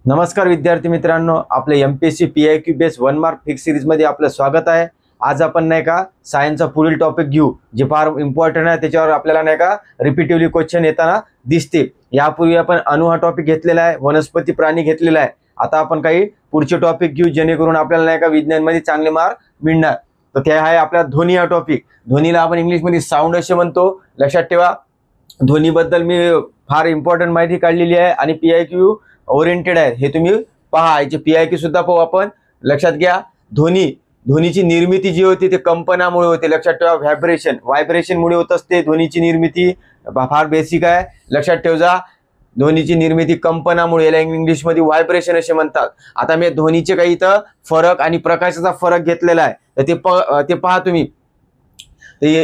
नमस्कार विद्यार्थी मित्रांनो, आपले MPSC PIQ base 1 mark fix series मध्ये आपलं स्वागत आहे। आज आपण नाही का सायन्सचा पुढील टॉपिक घेऊ जे फार इम्पॉर्टंट आहे, त्याच्यावर आपल्याला नाही का रिपीटिव्हली क्वेश्चन येताना दिसते। यापूर्वी आपण अणु हा टॉपिक घेतलेला आहे, वनस्पती प्राणी घेतलेला आहे। आता आपण काही पुढचे टॉपिक घेऊ जेणेकरून आपल्याला नाही का विज्ञानमध्ये चांगले मार्क मिळणार। तर ते आहे आपला ध्वनी हा टॉपिक। ध्वनीला आपण इंग्लिशमध्ये साऊंड असे म्हणतो, लक्षात ठेवा। ध्वनीबद्दल मी फार इम्पॉर्टंट माहिती काढलेली आहे आणि पीआयक्यू ओरिएंटेड आहे, हे तुम्ही पहा। याचे पीआयक्यू सुद्धा पाहू आपण। लक्षात घ्या, ध्वनीची निर्मिती जी होती ते कंपनामुळे होते। लक्षात ठेवा, व्हायब्रेशन मुळे होत असते ध्वनीची निर्मिती। फार बेसिक आहे, लक्षात ठेवा। ध्वनीची निर्मिती कंपनामुळे, याला इंग्लिशमध्ये व्हायब्रेशन असे म्हणतात। आता मी ध्वनीचे काही इथं फरक आणि प्रकाशाचा फरक घेतलेला आहे, तर ते पहा तुम्ही।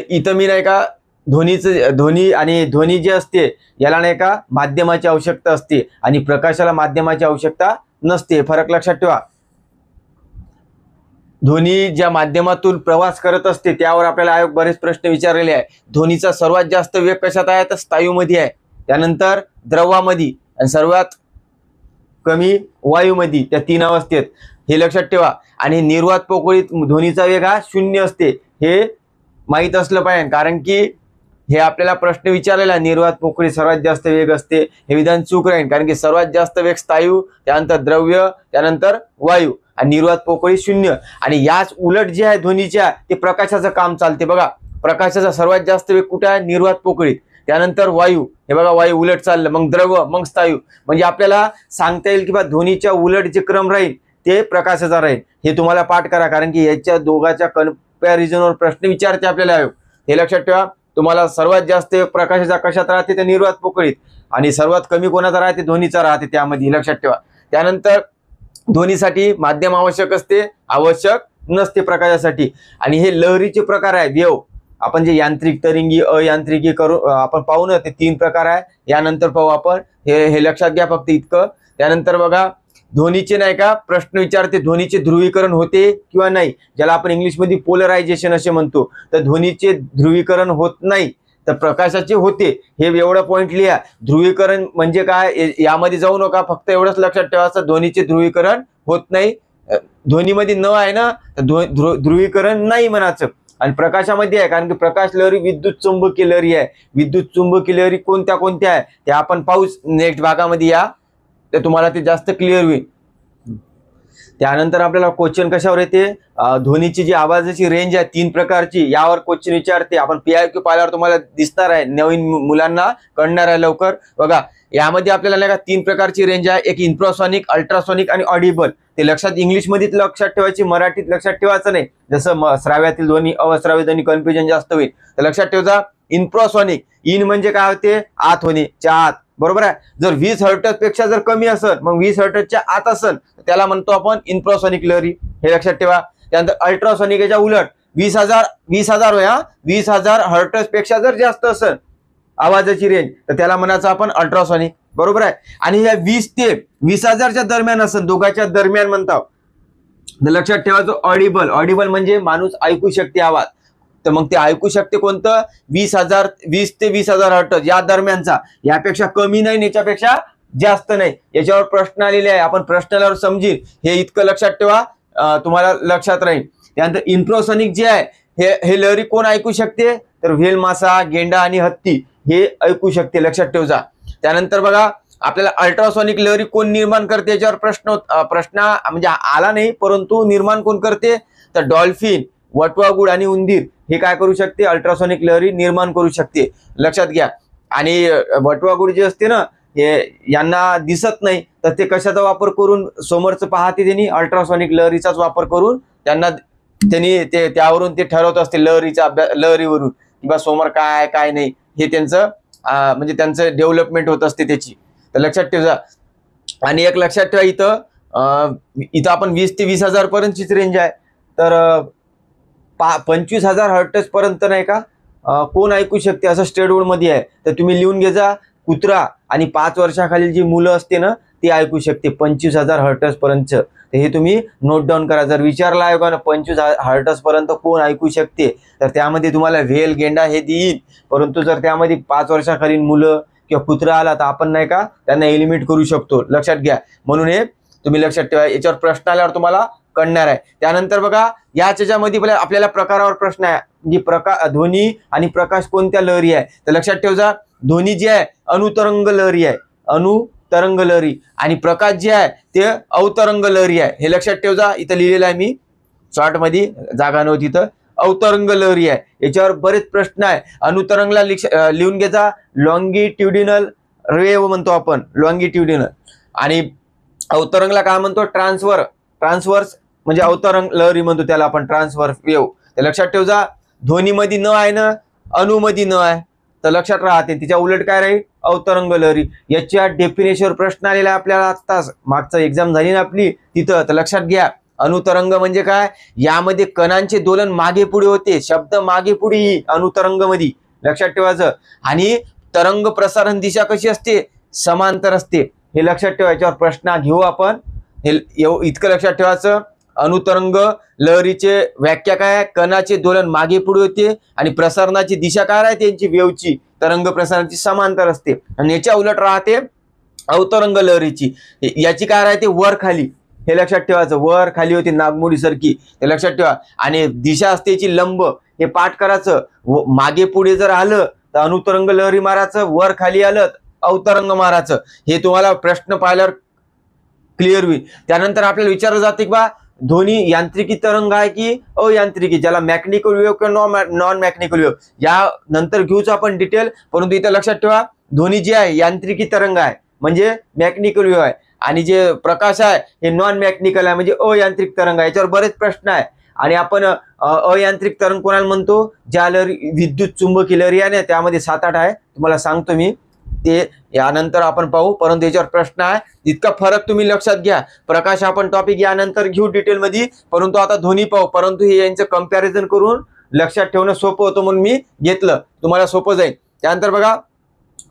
इथं मी नाही का ध्वनी आणि ध्वनी जे असते याला नाही का माध्यमाची आवश्यकता असते आणि प्रकाशाला माध्यमाची आवश्यकता नसते। फरक लक्षात ठेवा। ध्वनी ज्या माध्यमातून प्रवास करत असते त्यावर आपल्याला आयोग बरेच प्रश्न विचारलेले आहे। ध्वनीचा सर्वात जास्त वेग कशात आहे तर स्थायूमध्ये आहे, त्यानंतर द्रवामध्ये आणि सर्वात कमी वायूमध्ये, त्या तीन अवस्थेत, हे लक्षात ठेवा। आणि निर्वात पोकळीत ध्वनीचा वेग हा 0 असते, हे माहीत असलं पाहिजे, कारण की हे आपल्याला प्रश्न विचारलेला आहे। निर्वात पोकळी सर्वात जास्त वेग असते, हे विधान चूक राहील, कारण की सर्वात जास्त वेग स्थायू, त्यानंतर द्रव्य, त्यानंतर वायू आणि निर्वात पोकळी 0। आणि याच उलट जे आहे ध्वनीच्या, ते प्रकाशाचं काम चालते। बघा, प्रकाशाचा सर्वात जास्त वेग कुठे आहे? निर्वात पोकळीत, त्यानंतर वायू, हे बघा वायू उलट चाललं, मग द्रव्य, मग स्थायू। म्हणजे आपल्याला सांगता येईल की बा ध्वनीच्या उलट जे क्रम राहील ते प्रकाशाचा राहील। हे तुम्हाला पाठ करा, कारण की याच्या दोघांच्या कंपॅरिझनवर प्रश्न विचारते आपल्याला आयोग, हे लक्षात ठेवा। तुम्हाला सर्वात जास्त प्रकाशाचा कशात राहते तर निर्वात पोकळीत, आणि सर्वात कमी कोणाचा राहते? ध्वनीचा राहते त्यामध्ये, लक्षात ठेवा। त्यानंतर ध्वनीसाठी माध्यम आवश्यक असते, आवश्यक नसते प्रकाशासाठी। आणि हे लहरीचे प्रकार आहे, वेव। आपण जे यांत्रिक, तरंगी, अयांत्रिकी करू आपण पाहू ना, ते 3 प्रकार आहे, यानंतर पाहू आपण। हे लक्षात घ्या फक्त इतकं। त्यानंतर बघा, ध्वनीचे नाही का प्रश्न विचारते, ध्वनीचे ध्रुवीकरण होते किंवा नाही, ज्याला आपण इंग्लिशमध्ये पोलरायझेशन असे म्हणतो। तर ध्वनीचे ध्रुवीकरण होत नाही, तर प्रकाशाचे होते। हे एवढं पॉइंट लिहा। ध्रुवीकरण म्हणजे काय यामध्ये जाऊ नका, फक्त एवढंच लक्षात ठेवायचं, ध्वनीचे ध्रुवीकरण होत नाही। ध्वनीमध्ये न आहे ना, तर ध्रुवीकरण नाही म्हणायचं। आणि प्रकाशामध्ये आहे, कारण की प्रकाश लहरी विद्युत चुंबकीय लहरी आहे। विद्युत चुंबकीय लहरी कोणत्या कोणत्या आहे ते आपण पाहू नेक्स्ट भागामध्ये, या ते तुम्हाला ते जास्त क्लिअर होईल। त्यानंतर आपल्याला क्वेश्चन कशावर येते? ध्वनीची जी आवाजाची रेंज आहे 3 प्रकारची, यावर क्वेश्चन विचारते। आपण पीआयक्यू पाहिल्यावर तुम्हाला दिसणार आहे, नवीन मुलांना कळणार आहे लवकर। बघा, यामध्ये आपल्याला नाही का 3 प्रकारची रेंज आहे, एक इन्फ्रासॉनिक, अल्ट्रासॉनिक आणि ऑडिबल। ते लक्षात इंग्लिशमध्ये लक्षात ठेवायची, मराठीत लक्षात ठेवायचं नाही, जसं श्राव्यातील ध्वनी, अश्राव्य ध्वनी कन्फ्युजन जास्त होईल। तर लक्षात ठेवायचा इन्फ्रासॉनिक, इन म्हणजे काय होते? आत होणे, च्या आत, बरोबर आहे। जर 20 हर्ट्ज पेक्षा जर कमी असेल, मग 20 हर्ट्जच्या आत असेल, त्याला म्हणतो आपण इन्फ्रासॉनिक लहरी, हे लक्षात ठेवा। त्यानंतर अल्ट्रासॉनिक याच्या उलट 20,000 होय, 20,000 हर्ट्ज पेक्षा जर जास्त असेल आवाजाची रेंज, तर त्याला म्हणायचं आपण अल्ट्रासॉनिक, बरोबर आहे। आणि या 20 ते 20,000च्या दरम्यान असेल, दोघांच्या दरम्यान म्हणतात, तर लक्षात ठेवायचं ऑडिबल म्हणजे माणूस ऐकू शकते आवाज। तर मग ते ऐकू शकते कोणतं? 20 ते 20,000 हर्ट्ज या दरम्यानचा, यापेक्षा कमी नाही, याच्यापेक्षा जास्त नाही। याच्यावर प्रश्न आलेले आहे, आपण प्रश्नावर समजील, हे इतकं लक्षात ठेवा, तुम्हाला लक्षात राहील। त्यानंतर इन्फ्रासॉनिक जे आहे, हे लहरी कोण ऐकू शकते? तर व्हेल, मासा, गेंडा आणि हत्ती हे ऐकू शकते, लक्षात ठेवा। त्यानंतर बघा, आपल्याला अल्ट्रासॉनिक लहरी कोण निर्माण करते, याच्यावर प्रश्न म्हणजे आला नाही, परंतु निर्माण कोण करते? तर डॉल्फिन, वटवाघूळ आणि उंदीर हे काय करू शकते? अल्ट्रासॉनिक लहरी निर्माण करू शकते, लक्षात घ्या। आणि वटवाघूळ जे असते ना, हे यांना दिसत नाही, तर ते कशाचा वापर करून समोरचं पाहते? त्यांनी अल्ट्रासॉनिक लहरीचाच वापर करून त्यावरून ते ठरवत असते, लहरीवरून किंवा समोर काय नाही, हे त्यांचं म्हणजे त्यांचं डेव्हलपमेंट होत असते त्याची, तर लक्षात ठेवा। आणि एक लक्षात ठेवा, इथं आपण 20 ते 20,000 पर्यंतचीच रेंज आहे, तर 25,000 हर्ट्ज पर्यंत नाही का कोण ऐकू शकते असं स्टेडवर्ड मध्ये आहे। तर तुम्ही लिहून घे जा, कुत्रा आणि 5 वर्षाखालील जी मुलं असते ना, ती ऐकू शकते 25,000 हर्ट्ज पर्यंत। तर हे तुम्ही नोट डाऊन करा। जर विचारला आयोगानं 25 हर्ट्ज पर्यंत कोण ऐकू शकते, तर त्यामध्ये तुम्हाला व्हेल, गेंडा हे देईल, परंतु जर त्यामध्ये 5 वर्षाखालील मुलं किंवा पुत्र आला तर आपण नाही का त्यांना एलिमिनेट करू शकतो, लक्षात घ्या. म्हणून हे तुम्ही लक्षात ठेवा, याच्यावर प्रश्न आल्यावर तुम्हाला कळणार आहे. त्यानंतर बघा याच्यामध्ये आपल्याला प्रकारावर प्रश्न आहे, की ध्वनी आणि प्रकाश कोणत्या लहरी आहे. तर लक्षात ठेवा, ध्वनी जी आहे अनुतरंग लहरी आहे, अनुतरंग लहरी, आणि प्रकाश जे आहे ते अवतरंग लहरी आहे. हे लक्षात ठेवा, इथं लिहिलेलं आहे मी शॉर्ट मध्ये, जागा नव्हती तर अवतरंग लहरी आहे. याच्यावर बरेच प्रश्न आहे. अनुतरंगला लिहून घ्यायचा लॉंगिट्युडिनल वेव्ह म्हणतो आपण, लॉंगिट्युडिनल. आणि अवतरंगला काय म्हणतो, ट्रान्सवर्स म्हणजे अवतरंग लहरी म्हणतो त्याला आपण, ट्रान्सवर्स वेव्ह. तर लक्षात ठेवा, ध्वनीमध्ये न आहे ना, अणुमध्ये न आहे, तर लक्षात राहते. तिच्या उलट काय राहील, अवतरंग लहरी. याच्या डेफिनेशनवर प्रश्न आलेला आहे आपल्याला आत्ताच, मागचा एक्झाम झाली ना आपली तिथं. तर लक्षात घ्या, अनुतरंग म्हणजे काय, यामध्ये कणांचे दोलन मागे पुढे होते, शब्द मागे पुढे अनुतरंग मध्ये, लक्षात ठेवायचं. आणि तरंग प्रसारण दिशा कशी असते, समांतर असते, हे लक्षात ठेवा. याच्यावर प्रश्न घेऊ आपण, हे इतकं लक्षात ठेवायचं. अनुतरंग लहरीचे व्याख्या काय आहे, कणाचे दोलन मागे पुढे होते आणि प्रसारणाची दिशा काय आहे त्यांची, वेव्हची, तरंग प्रसारणाची समांतर असते. आणि याच्या उलट राहते अवतरंग लहरीची, याची काय राहते, वर खाली, हे लक्षात ठेवायचं. वर खाली होती नागमोडी सारखी, हे लक्षात ठेवा. आणि दिशा असते याची लंब, हे पाठ करायचं. मागे पुढे जर आलं तर अनुतरंग लहरी मारायचं, वर खाली आलं अवतरंग मारायचं. हे तुम्हाला प्रश्न पाहिल्यावर क्लिअर होईल. त्यानंतर आपल्याला विचारलं जाते की बा ध्वनी यांत्रिकी तरंग आहे की अयांत्रिकी, ज्याला मॅकॅनिकल वेव्ह किंवा नॉन मॅकॅनिकल वेव्ह, या नंतर घेऊच आपण डिटेल. परंतु इथं लक्षात ठेवा, ध्वनी जे आहे यांत्रिकी तरंग आहे म्हणजे मॅकॅनिकल वेव्ह आहे, आणि जे प्रकाश आहे हे नॉन मॅकॅनिकल आहे म्हणजे अयांत्रिक तरंग आहे. याच्यावर बरेच प्रश्न आहे. आणि आपण अयांत्रिक तरंग कोणाला म्हणतो, ज्या लहरी विद्युत चुंबकीय लहरी आहे ना, त्यामध्ये 7-8 आहे, तुम्हाला सांगतो मी, ते यानंतर आपण पाहू. परंतु याच्यावर प्रश्न आहे, इतका फरक तुम्ही लक्षात घ्या. प्रकाश आपण टॉपिक यानंतर घेऊ डिटेल मध्ये, परंतु आता ध्वनी पाहू. परंतु हे यांचं कंपॅरिझन करून लक्षात ठेवणं सोपं होतं म्हणून मी घेतलं, तुम्हाला सोपं जाईल. त्यानंतर बघा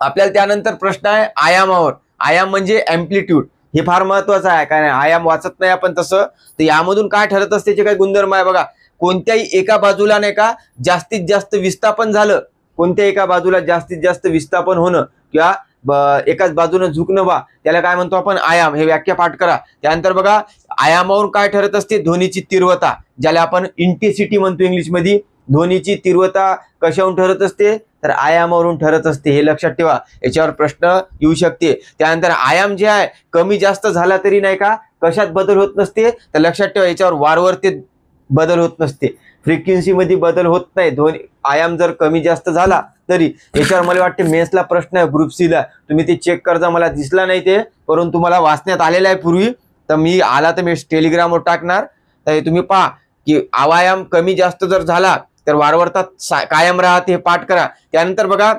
आपल्याला त्यानंतर प्रश्न आहे आयामावर. आयाम म्हणजे अँप्लिट्यूड, हे फार महत्वाचं आहे. काय नाही आयाम वाचत नाही आपण तसं, तर यामधून काय ठरत असते, त्याचे काय गुणधर्म आहे बघा. कोणत्याही एका बाजूला नाही का जास्तीत जास्त विस्थापन झालं, कोणत्या एका बाजूला जास्तीत जास्त विस्थापन होणं किंवा एकाच बाजूने झुकणं बा, त्याला काय म्हणतो आपण, आयाम. हे व्याख्या पाठ करा. त्यानंतर बघा आयामावरून काय ठरत असते, ध्वनीची तीव्रता, ज्याला आपण इंटेन्सिटी म्हणतो इंग्लिशमध्ये. ध्वनीची तीव्रता कशावरून ठरत असते, तर आयामावरून ठरत असते, हे लक्षात ठेवा. याच्यावर प्रश्न येऊ शकते. त्यानंतर आयाम जे आहे कमी जास्त झाला तरी नाही का कशात बदल होत नसते, तर लक्षात ठेवा याच्यावर वारंवारतेत बदल होत नसते, फ्रिक्वेन्सी मध्ये बदल होत नाही. ध्वनी आयाम जर कमी जास्त झाला तरी. याच्यावर मला वाटते मेन्सला प्रश्न आहे ग्रुप सी ला, तुम्ही ते चेक करता, मला दिसला नाही ते, परंतु मला वाचण्यात आलेलं आहे पूर्वी, तर मी आला तर मी टेलिग्रामवर टाकणार. तर तुम्ही पहा की आयाम कमी जास्त जर झाला तर वारंवारता कायम राहते, हे पाठ करा. त्यानंतर बघा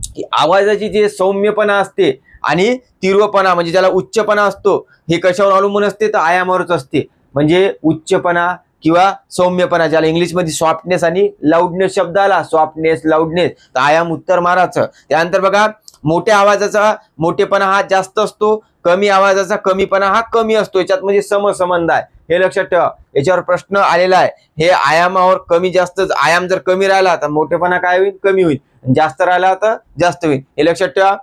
की आवाजाची जे सौम्यपणा असते आणि तीव्रपणा म्हणजे ज्याला उच्चपणा असतो, हे कशावर अवलंबून असते, तर आयामावरच असते. म्हणजे उच्चपणा किंवा सौम्यपणा, ज्याला इंग्लिशमध्ये सॉफ्टनेस आणि लाऊडनेस शब्द आला, सॉफ्टनेस लाऊडनेस, तर आयाम उत्तर मारायचं. त्यानंतर बघा मोठ्या आवाजाचा मोठेपणा हा जास्त असतो, कमी आवाजाचा कमीपणा हा कमी असतो, याच्यात म्हणजे समसंबंध आहे, हे लक्षात ठेवा. याच्यावर प्रश्न आलेला आहे. हे आयामावर कमी जास्त, आयाम जर कमी राहिला तर मोठेपणा काय होईल, कमी होईल, जास्त राहिला तर जास्त होईल, हे लक्षात ठेवा.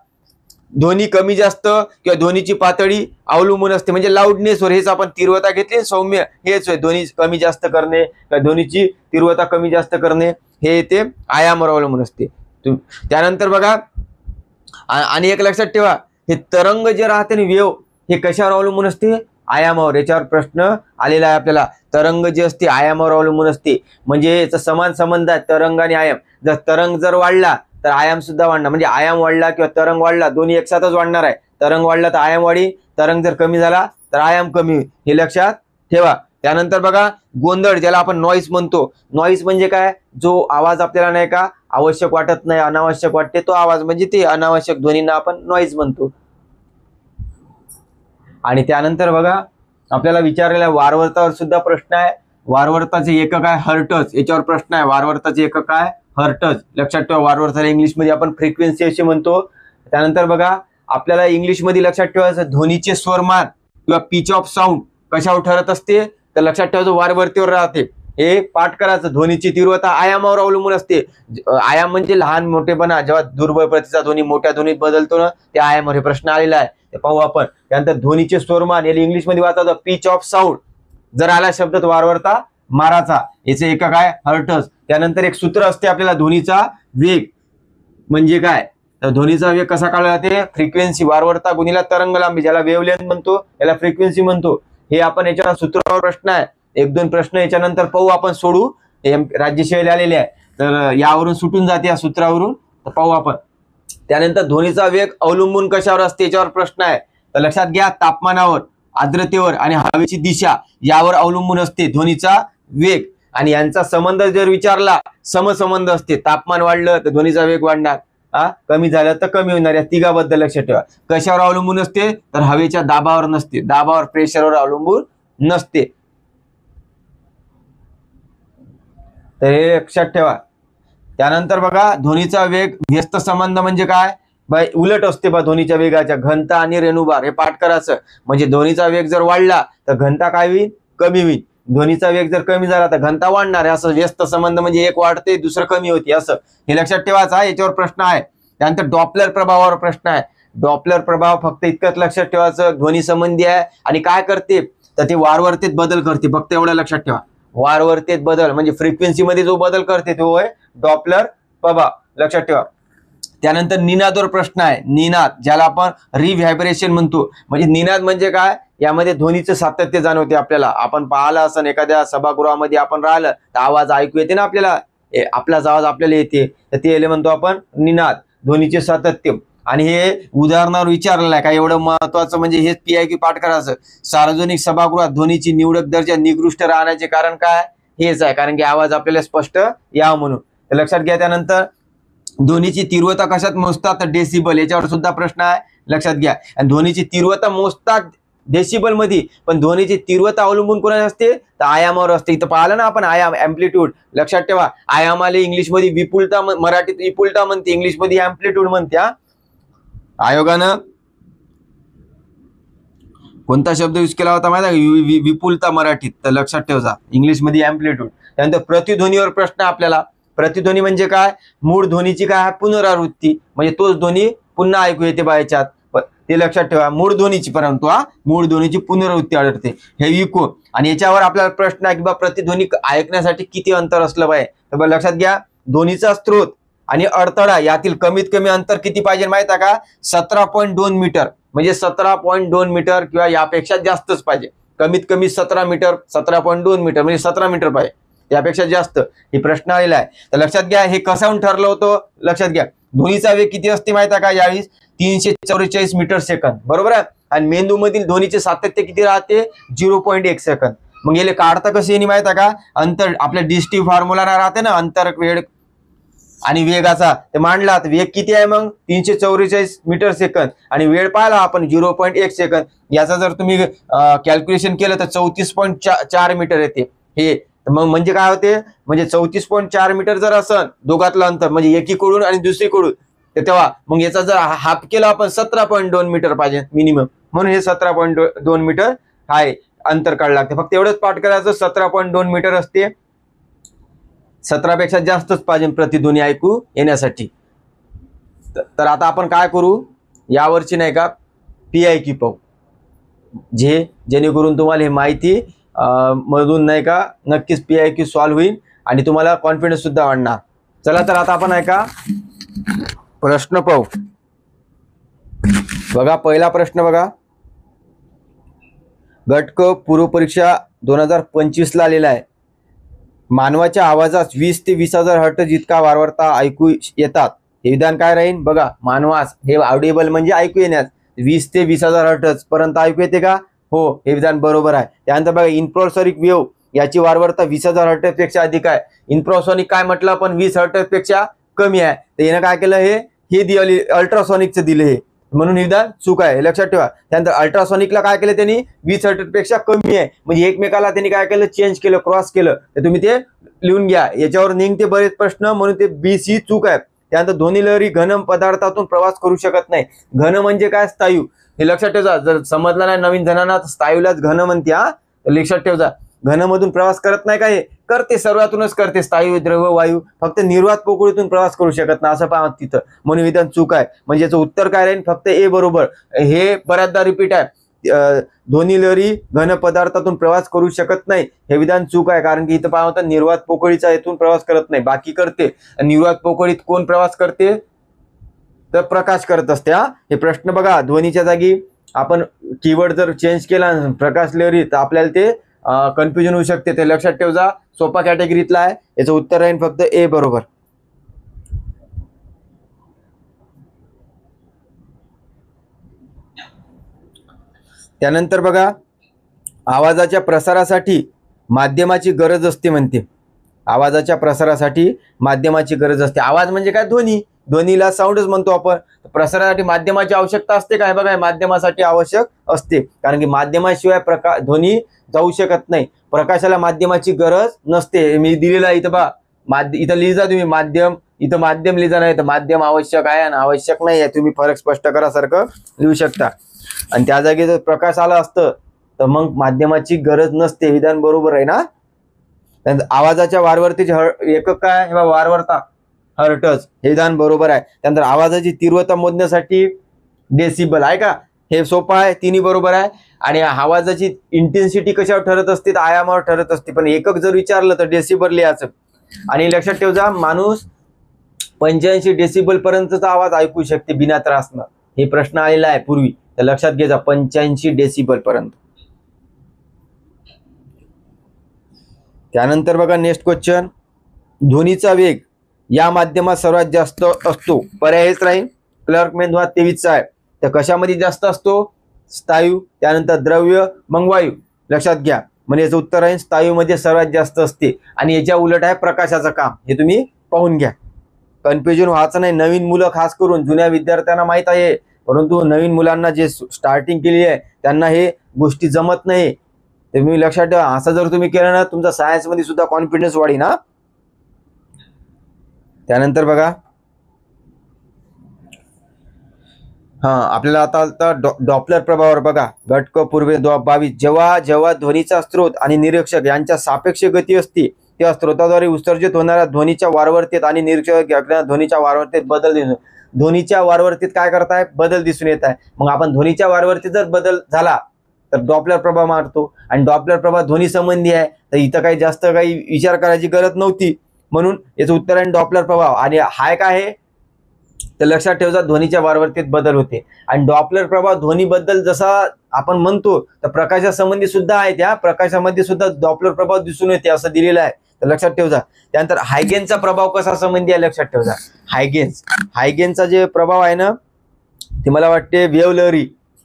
ध्वनी कमी जास्त किंवा ध्वनीची पातळी अवलंबून असते, म्हणजे लाऊडनेसवर. हेच आपण तीव्रता घेतली, सौम्य हेच होय, ध्वनी कमी जास्त करणे किंवा ध्वनीची तीव्रता कमी जास्त करणे, हे ते आयामावर अवलंबून असते. त्यानंतर बघा आणि एक लक्षात ठेवा, हे तरंग जे राहते ना वेव्ह, हे कशावर अवलंबून असते, आयामावर. याच्यावर प्रश्न आलेला आहे आपल्याला. तरंग जे असते आयामावर अवलंबून असते, म्हणजे याचा समान संबंध आहे तरंग आणि आयाम. जर तरंग जर वाढला तर आयाम सुद्धा वाढणार, म्हणजे आयाम वाढला किंवा तरंग वाढला दोन्ही एकसाथच वाढणार आहे. तरंग वाढला तर आयाम वाढी, तरंग जर कमी झाला तर आयाम कमी, हे लक्षात ठेवा. त्यानंतर बघा गोंधळ, ज्याला आपण नॉईस म्हणतो. नॉईस म्हणजे काय, जो आवाज आपल्याला नाही का आवश्यक वाटत नाही, अनावश्यक वाटते, तो आवाज म्हणजे ते अनावश्यक ध्वनींना आपण नॉईज म्हणतो. आणि त्यानंतर बघा आपल्याला विचारलेला वारंवारतावर सुद्धा प्रश्न आहे. वारंवारताचे एकक आहे हर्ट्ज, याच्यावर प्रश्न आहे. वारंवारताचे एकक काय, हर्ट्ज, लक्षात ठेवा. वारंवारताला इंग्लिशमध्ये आपण फ्रिक्वेन्सी असे म्हणतो. त्यानंतर बघा आपल्याला इंग्लिशमध्ये लक्षात ठेवायचं, ध्वनीचे स्वरमान किंवा पिच ऑफ साऊंड कशावर ठरत असते, तर लक्षात ठेवायचं वारंवारतेवर राहते. हे पाठ करायचं. ध्वनीची तीव्रता आयामावर अवलंबून असते. आयाम म्हणजे लहान मोठेपणा, जेव्हा दुर्बळ प्रतीचा ध्वनी मोठ्या ध्वनीत बदलतो ना, ते आयामावर हे प्रश्न आलेला आहे, ते पाहू आपण. त्यानंतर ध्वनीचे स्वरमान, याला इंग्लिश मध्ये वाचायचं पिच ऑफ साऊंड. जर आला शब्द तर वारंवारता माराचा, याचे एकक आहे हर्ट्ज. त्यानंतर एक सूत्र असते आपल्याला, ध्वनीचा वेग म्हणजे काय, तर ध्वनीचा वेग कसा काढला जाते, फ्रिक्वेन्सी वारंवारता गुणिले तरंग लांबी, ज्याला वेव्हलेंथ म्हणतो, याला फ्रिक्वेन्सी म्हणतो. हे आपण याच्या सूत्रावर प्रश्न आहे, एक दोन प्रश्न याच्यानंतर पाहू आपण, सोडू. राज्यसेवेले आलेले आहे, तर यावरून सुटून जाते या सूत्रावरून, तर पाहू आपण. त्यानंतर ध्वनीचा वेग अवलंबून कशावर असते, याच्यावर प्रश्न आहे. तर लक्षात घ्या, तापमानावर, आर्द्रतेवर आणि हवेची दिशा यावर अवलंबून असते ध्वनीचा वेग. आणि यांचा संबंध जर विचारला, समसंबंध असते. तापमान वाढलं तर ध्वनीचा वेग वाढणार, कमी झालं तर कमी होणार. या तिघाबद्दल लक्षात ठेवा. कशावर अवलंबून असते, तर हवेच्या दाबावर नसते, दाबावर प्रेशरवर अवलंबून नसते. तर हे लक्षात ठेवा. त्यानंतर बघा, ध्वनीचा वेग व्यस्त संबंध म्हणजे काय, बाय उलट असते बा ध्वनीच्या वेगाच्या. घनता आणि रेणुभार हे पाठ करायचं. म्हणजे ध्वनीचा वेग जर वाढला तर घनता काय होईल, कमी होईल. ध्वनीचा वेग जर कमी झाला तर घनता वाढणार आहे. असं व्यस्त संबंध म्हणजे एक वाढते दुसरं कमी होते, असं हे लक्षात ठेवायचं आहे. याच्यावर प्रश्न आहे. त्यानंतर डॉपलर प्रभावावर प्रश्न आहे. डॉपलर प्रभाव फक्त इतकंच लक्षात ठेवायचं, ध्वनी संबंधी आहे आणि काय करते, तर ते वारंवारतेत बदल करते, फक्त एवढं लक्षात ठेवा. वारंवारतेत बदल म्हणजे फ्रिक्वेन्सी मध्ये जो बदल करते तो आहे डॉपलर प्रभाव, लक्षात ठेवा. त्यानंतर निनादवर प्रश्न आहे. निनाद, ज्याला आपण रिव्हायब्रेशन म्हणतो. म्हणजे निनाद म्हणजे काय, यामध्ये ध्वनीचं सातत्य जाणवते आपल्याला. आपण पाहिलं असं, एखाद्या सभागृहामध्ये आपण राहिलं तर आवाज ऐकू येते ना आपल्याला, आपलाच आवाज आपल्याला येते, तर ते म्हणतो आपण निनाद, ध्वनीचे सातत्य. आणि हे उदाहरणावर विचारलेलं आहे. काय एवढं महत्वाचं म्हणजे हेच PIQ पाठ करायचं. सार्वजनिक सभागृहात ध्वनीची निवडक दर्जा निकृष्ट राहण्याचे कारण काय, हेच आहे, कारण की आवाज आपल्याला स्पष्ट यावं म्हणून. तर लक्षात घ्या. त्यानंतर ध्वनीची तीव्रता कशात मोजतात, तर डेसिबल, याच्यावर सुद्धा प्रश्न आहे, लक्षात घ्या. आणि ध्वनीची तीव्रता मोजतात डेसिबल मध्ये, पण ध्वनीची तीव्रता अवलंबून कोणावर असते, तर आयामावर असते. इथं पाहिलं ना आपण, आयाम, अँप्लिट्यूड. लक्षात ठेवा, आयामाला इंग्लिशमध्ये विपुलता, मराठीत विपुलता म्हणते, इंग्लिशमध्ये अँप्लिट्यूड म्हणते. आयोगानं कोणता शब्द यूज केला होता माहिती आहे, विपुलता मराठीत, तर लक्षात ठेवा, इंग्लिशमध्ये अँप्लिट्यूड. त्यानंतर प्रतिध्वनीवर प्रश्न आपल्याला. प्रतिध्वनी म्हणजे काय, मूळ ध्वनीची काय पुनरावृत्ती, म्हणजे तोच ध्वनी पुन्हा ऐकू येते बाहेरच्यात, ते लक्षात ठेवा. मूळ ध्वनीची, परंतु मूळ ध्वनीची पुनरावृत्ती आढळते, हे इको. आणि याच्यावर आपल्याला प्रश्न आहे की बा प्रतिध्वनी ऐकण्यासाठी किती अंतर असलं पाहिजे, तर लक्षात घ्या, ध्वनीचा स्रोत आणि अडथळा यातील कमीत कमी अंतर किती पाहिजे माहिती आहे का, 17.2 मीटर. म्हणजे 17.2 मीटर किंवा यापेक्षा जास्तच पाहिजे. कमीत कमी 17 मीटर, 17.2 मीटर म्हणजे 17 मीटर पाहिजे, यापेक्षा जास्त. हे प्रश्न आलेला आहे. तर लक्षात घ्या, हे कशाहून ठरलं होतं, लक्षात घ्या. ध्वनीचा वेग किती असते माहिती आहे का, यावेळी 344 मीटर सेकंद, बरोबर आहे. आणि मेंदू मधील ध्वनीचे सातत्य किती राहते, 0.1 सेकंद. मग याला काढता कसे यांनी माहिती आहे का, अंतर, आपल्या डिस्टिव फॉर्म्युला राहते ना, अंतर, वेळ आणि वेगाचा, ते मांडला. तर वेग किती आहे मग, 344 मीटर सेकंद, आणि वेळ पाहिला आपण 0.1 सेकंद. याचा जर तुम्ही कॅल्क्युलेशन केलं तर 34.4 मीटर येते. हे मग म्हणजे काय होते, म्हणजे 34.4 मीटर जर असेल दोघातलं अंतर, म्हणजे एकीकडून आणि दुसरीकडून, तर तेव्हा मग याचा जर हाफ केला आपण 17.2 मीटर पाहिजे मिनिमम, म्हणून हे 17.2 मीटर आहे अंतर काढलं लागते. फक्त एवढंच पाठ करायचं, 17.2 मीटर असते. 17 पेक्षा जास्तच पाहिजे प्रतिध्वनी ऐकू येण्यासाठी. तर आता आपण काय करू, यावरची नाही का PIQ पाहू, जेणेकरून तुम्हाला हे माहिती मधून नाही का नक्कीच PIQ सॉल्व्ह होईल आणि तुम्हाला कॉन्फिडन्स सुद्धा वाढणार. चला तर आता आपण आहे का प्रश्न पाहू. बघा, पहिला प्रश्न बघा, गट क पूर्व परीक्षा 2025 ला आलेला आहे. मानवाच्या आवाजात 20 ते 20,000 हर्ट्ज इतका वारंवारता ऐकू येतात. हे विधान काय राहील बघा, मानवास हे ऑडिबल म्हणजे ऐकू येण्यास 20 ते 20,000 हर्ट्ज पर्यंत ऐकू येते का, हो, हे विधान बरोबर आहे. त्यानंतर बघा, इन्फ्रासॉनिक वेव्ह याची वारंवारता 20,000 हर्ट्ज पेक्षा अधिक आहे. इन्फ्रासॉनिक काय म्हटलं आपण, 20 हर्ट्ज पेक्षा कमी आहे. तर यानं काय केलं, हे दिले अल्ट्रासॉनिकचं दिले, हे म्हणून हे विधान चूक आहे, लक्षात ठेवा. त्यानंतर अल्ट्रासॉनिकला काय केलं त्यांनी, 20 हर्ट्ज पेक्षा कमी आहे, म्हणजे एकमेकाला त्यांनी काय केलं, चेंज केलं, क्रॉस केलं. तर तुम्ही ते लिहून घ्या, याच्यावर निघते बरेच प्रश्न, म्हणून ते BC चूक आहे. त्यानंतर ध्वनी लहरी घन पदार्थातून प्रवास करू शकत नाही. घन म्हणजे काय, स्थायू, हे लक्षात ठेवा. जर समजलं नाही नवीन जणांना, स्थायूलाच घन म्हणते, तर लक्षात ठेवा. घन मधून प्रवास करत नाही काय, करते, सर्वातूनच करते, स्थायू, द्रव, वायू, फक्त निर्वात पोकळीतून प्रवास करू शकत नाही असं पहा तिथं, म्हणून विधान चूक आहे. म्हणजे याचं उत्तर काय राहील, फक्त ए बरोबर. हे बऱ्याचदा रिपीट आहे, ध्वनी लहरी घन पदार्थातून प्रवास करू शकत नाही, हे विधान चूक आहे. कारण की इथं पहा होता निर्वात पोकळीचा येथून प्रवास करत नाही, बाकी करते. निर्वात पोकळीत कोण प्रवास करते, तर प्रकाश करत असते. हे प्रश्न बघा, ध्वनीच्या जागी आपण कीवर्ड जर चेंज केला प्रकाश लहरी तर आपल्याला ते कन्फ्युजन होऊ शकते, ते लक्षात ठेव जा. सोपा कॅटेगरीतला आहे, याचं उत्तर राहील फक्त ए बरोबर. त्यानंतर बघा, आवाजाच्या प्रसारासाठी माध्यमाची गरज असते म्हणते. आवाजाच्या प्रसारासाठी माध्यमाची गरज असते. आवाज म्हणजे काय, ध्वनी, ध्वनीला साऊंडच म्हणतो आपण. प्रसारासाठी माध्यमाची आवश्यकता असते काय, बघा माध्यमासाठी आवश्यक असते, कारण की माध्यमाशिवाय ध्वनी जाऊ शकत नाही. प्रकाशाला माध्यमाची गरज नसते. मी दिलेला इथं बा इथं लिहिजा तुम्ही माध्यम, इथं माध्यम लिहिजा, नाही तर माध्यम आवश्यक आहे आणि आवश्यक नाही आहे, तुम्ही फरक स्पष्ट करासारखं लिहू शकता. आणि त्या जागी जर प्रकाश आला असतं तर मग माध्यमाची गरज नसते, विधान बरोबर आहे ना. आवाजाच्या वारंवारतेचे एकक काय, हे वारंवारता, हर्ट्ज, हे विधान बरोबर आहे. त्यानंतर आवाजाची तीव्रता मोजण्यासाठी डेसिबल आहे का, हे सोपं आहे, तिन्ही बरोबर आहे. आणि आवाजाची इंटेन्सिटी कशावर ठरत असते, तर आयामावर ठरत असते, पण एकक जर विचारलं तर डेसिबल लिहायचं. आणि लक्षात ठेव जा, माणूस 85 डेसिबल पर्यंतचा आवाज ऐकू शकते बिना त्रासनं, हे प्रश्न आलेला आहे पूर्वी, तर लक्षात घ्यायचा 85 डेसिबल पर्यंत. त्यानंतर बघा नेक्स्ट क्वेश्चन, ध्वनीचा वेग या माध्यमात सर्वात जास्त असतो, पर्याय हेच राहील. क्लर्कमॅन 23 आहे, तर कशामध्ये जास्त असतो, स्थायू, त्यानंतर द्रव्य, मग वायू. लक्षात घ्या, म्हणजे याचं उत्तर आहे स्थायूमध्ये सर्वात जास्त असते. आणि याच्या उलट आहे प्रकाशाचं काम, हे तुम्ही पाहून घ्या, कन्फ्युजन व्हायचं नाही. नवीन मुलं खास करून, जुन्या विद्यार्थ्यांना माहित आहे, परंतु नवीन मुलांना जे स्टार्टिंग केली आहे त्यांना हे गोष्टी जमत नाही, ते तुम्ही लक्षात ठेवा. असं जर तुम्ही केलं ना, तुमचा सायन्स मध्ये सुद्धा कॉन्फिडन्स वाढी ना. त्यानंतर बघा, आपल्याला आता डॉपलर प्रभावावर बघा, घटक पूर्वे 22, जेव्हा जेव्हा ध्वनीचा स्रोत आणि निरीक्षक यांच्या सापेक्ष गती असते त्या स्रोताद्वारे उत्सर्जित होणाऱ्या ध्वनीच्या वारंवारतेत आणि निरीक्षक ध्वनीच्या वारंवारतेत बदल दिसून, ध्वनीच्या वारंवारतेत काय करताय, बदल दिसून येत आहे. मग आपण ध्वनीच्या वारंवारतेत जर बदल झाला तर डॉपलर प्रभाव मारतो, आणि डॉपलर प्रभाव ध्वनी संबंधी आहे, तर इथं काही जास्त काही विचार करायची गरज नव्हती, म्हणून याचं उत्तर आहे डॉपलर प्रभाव. आणि हाय काय आहे, तर लक्षात ठेवजा, ध्वनीच्या वारंवारतेत बदल होते. आणि डॉपलर प्रभाव ध्वनीबद्दल जसा आपण म्हणतो तर प्रकाशासंबंधी सुद्धा आहे, त्या प्रकाशामध्ये सुद्धा डॉपलर प्रभाव दिसून येते असं दिलेलं आहे, तर लक्षात ठेवजा. त्यानंतर हायगेनचा प्रभाव कसा संबंधी आहे, लक्षात ठेवजा. हायगेनचा जे प्रभाव आहे ना, ते मला वाटते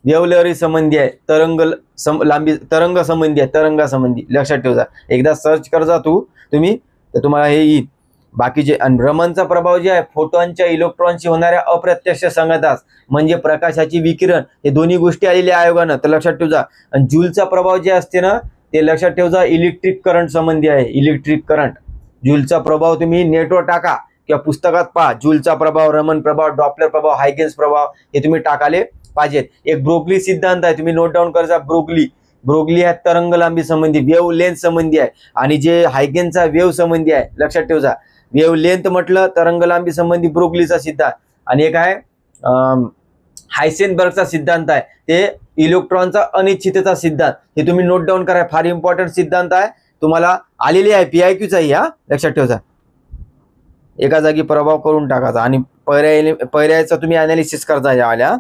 वेवलहरी संबंधी आहे, तरंग संबंधी आहे, तरंगासंबंधी. लक्षात ठेवजा, एकदा सर्च कर जा तुम्ही तर तुम्हाला हे येईल. बाकीचे, आणि भ्रमणचा प्रभाव जे आहे, फोटॉनच्या इलेक्ट्रॉनशी होणाऱ्या अप्रत्यक्ष संघातास म्हणजे प्रकाशाची विकिरण, हे दोन्ही गोष्टी आलेल्या आयोगानं, तर लक्षात ठेवजा. आणि जूलचा प्रभाव जे असते ना, ते लक्षात ठेवजा इलेक्ट्रिक करंट संबंधी आहे, इलेक्ट्रिक करंट. जूलचा प्रभाव तुम्ही नेटवर टाका किंवा पुस्तकात पहा, जूलचा प्रभाव, रमन प्रभाव, डॉपलर प्रभाव, हायगेन्स प्रभाव, हे तुम्ही टाकाले पाहिजेत. एक ब्रोगली सिद्धांत आहे, तुम्ही नोट डाऊन करजा. ब्रोगली आहे तरंग लांबी संबंधी, वेव्ह लेंथ संबंधी आहे, आणि जे हायगेनचा वेव्ह संबंधी आहे, लक्षात ठेवजा. वेव्ह लेंथ म्हटलं तरंग लांबी संबंधी ब्रोगलीचा सिद्धांत, आणि एक आहे हायसेनबर्गचा सिद्धांत आहे, ते इलेक्ट्रॉनचा अनिश्चितता सिद्धांत. हे तुम्ही नोट डाऊन करा, फार इम्पॉर्टंट सिद्धांत आहे, तुम्हाला आलेली आहे, PIQ चा हा, लक्षात ठेवजा. एका जागी प्रभाव करून टाकायचा आणि पर्यायाचा तुम्ही अनालिसिस करता यावाल्या.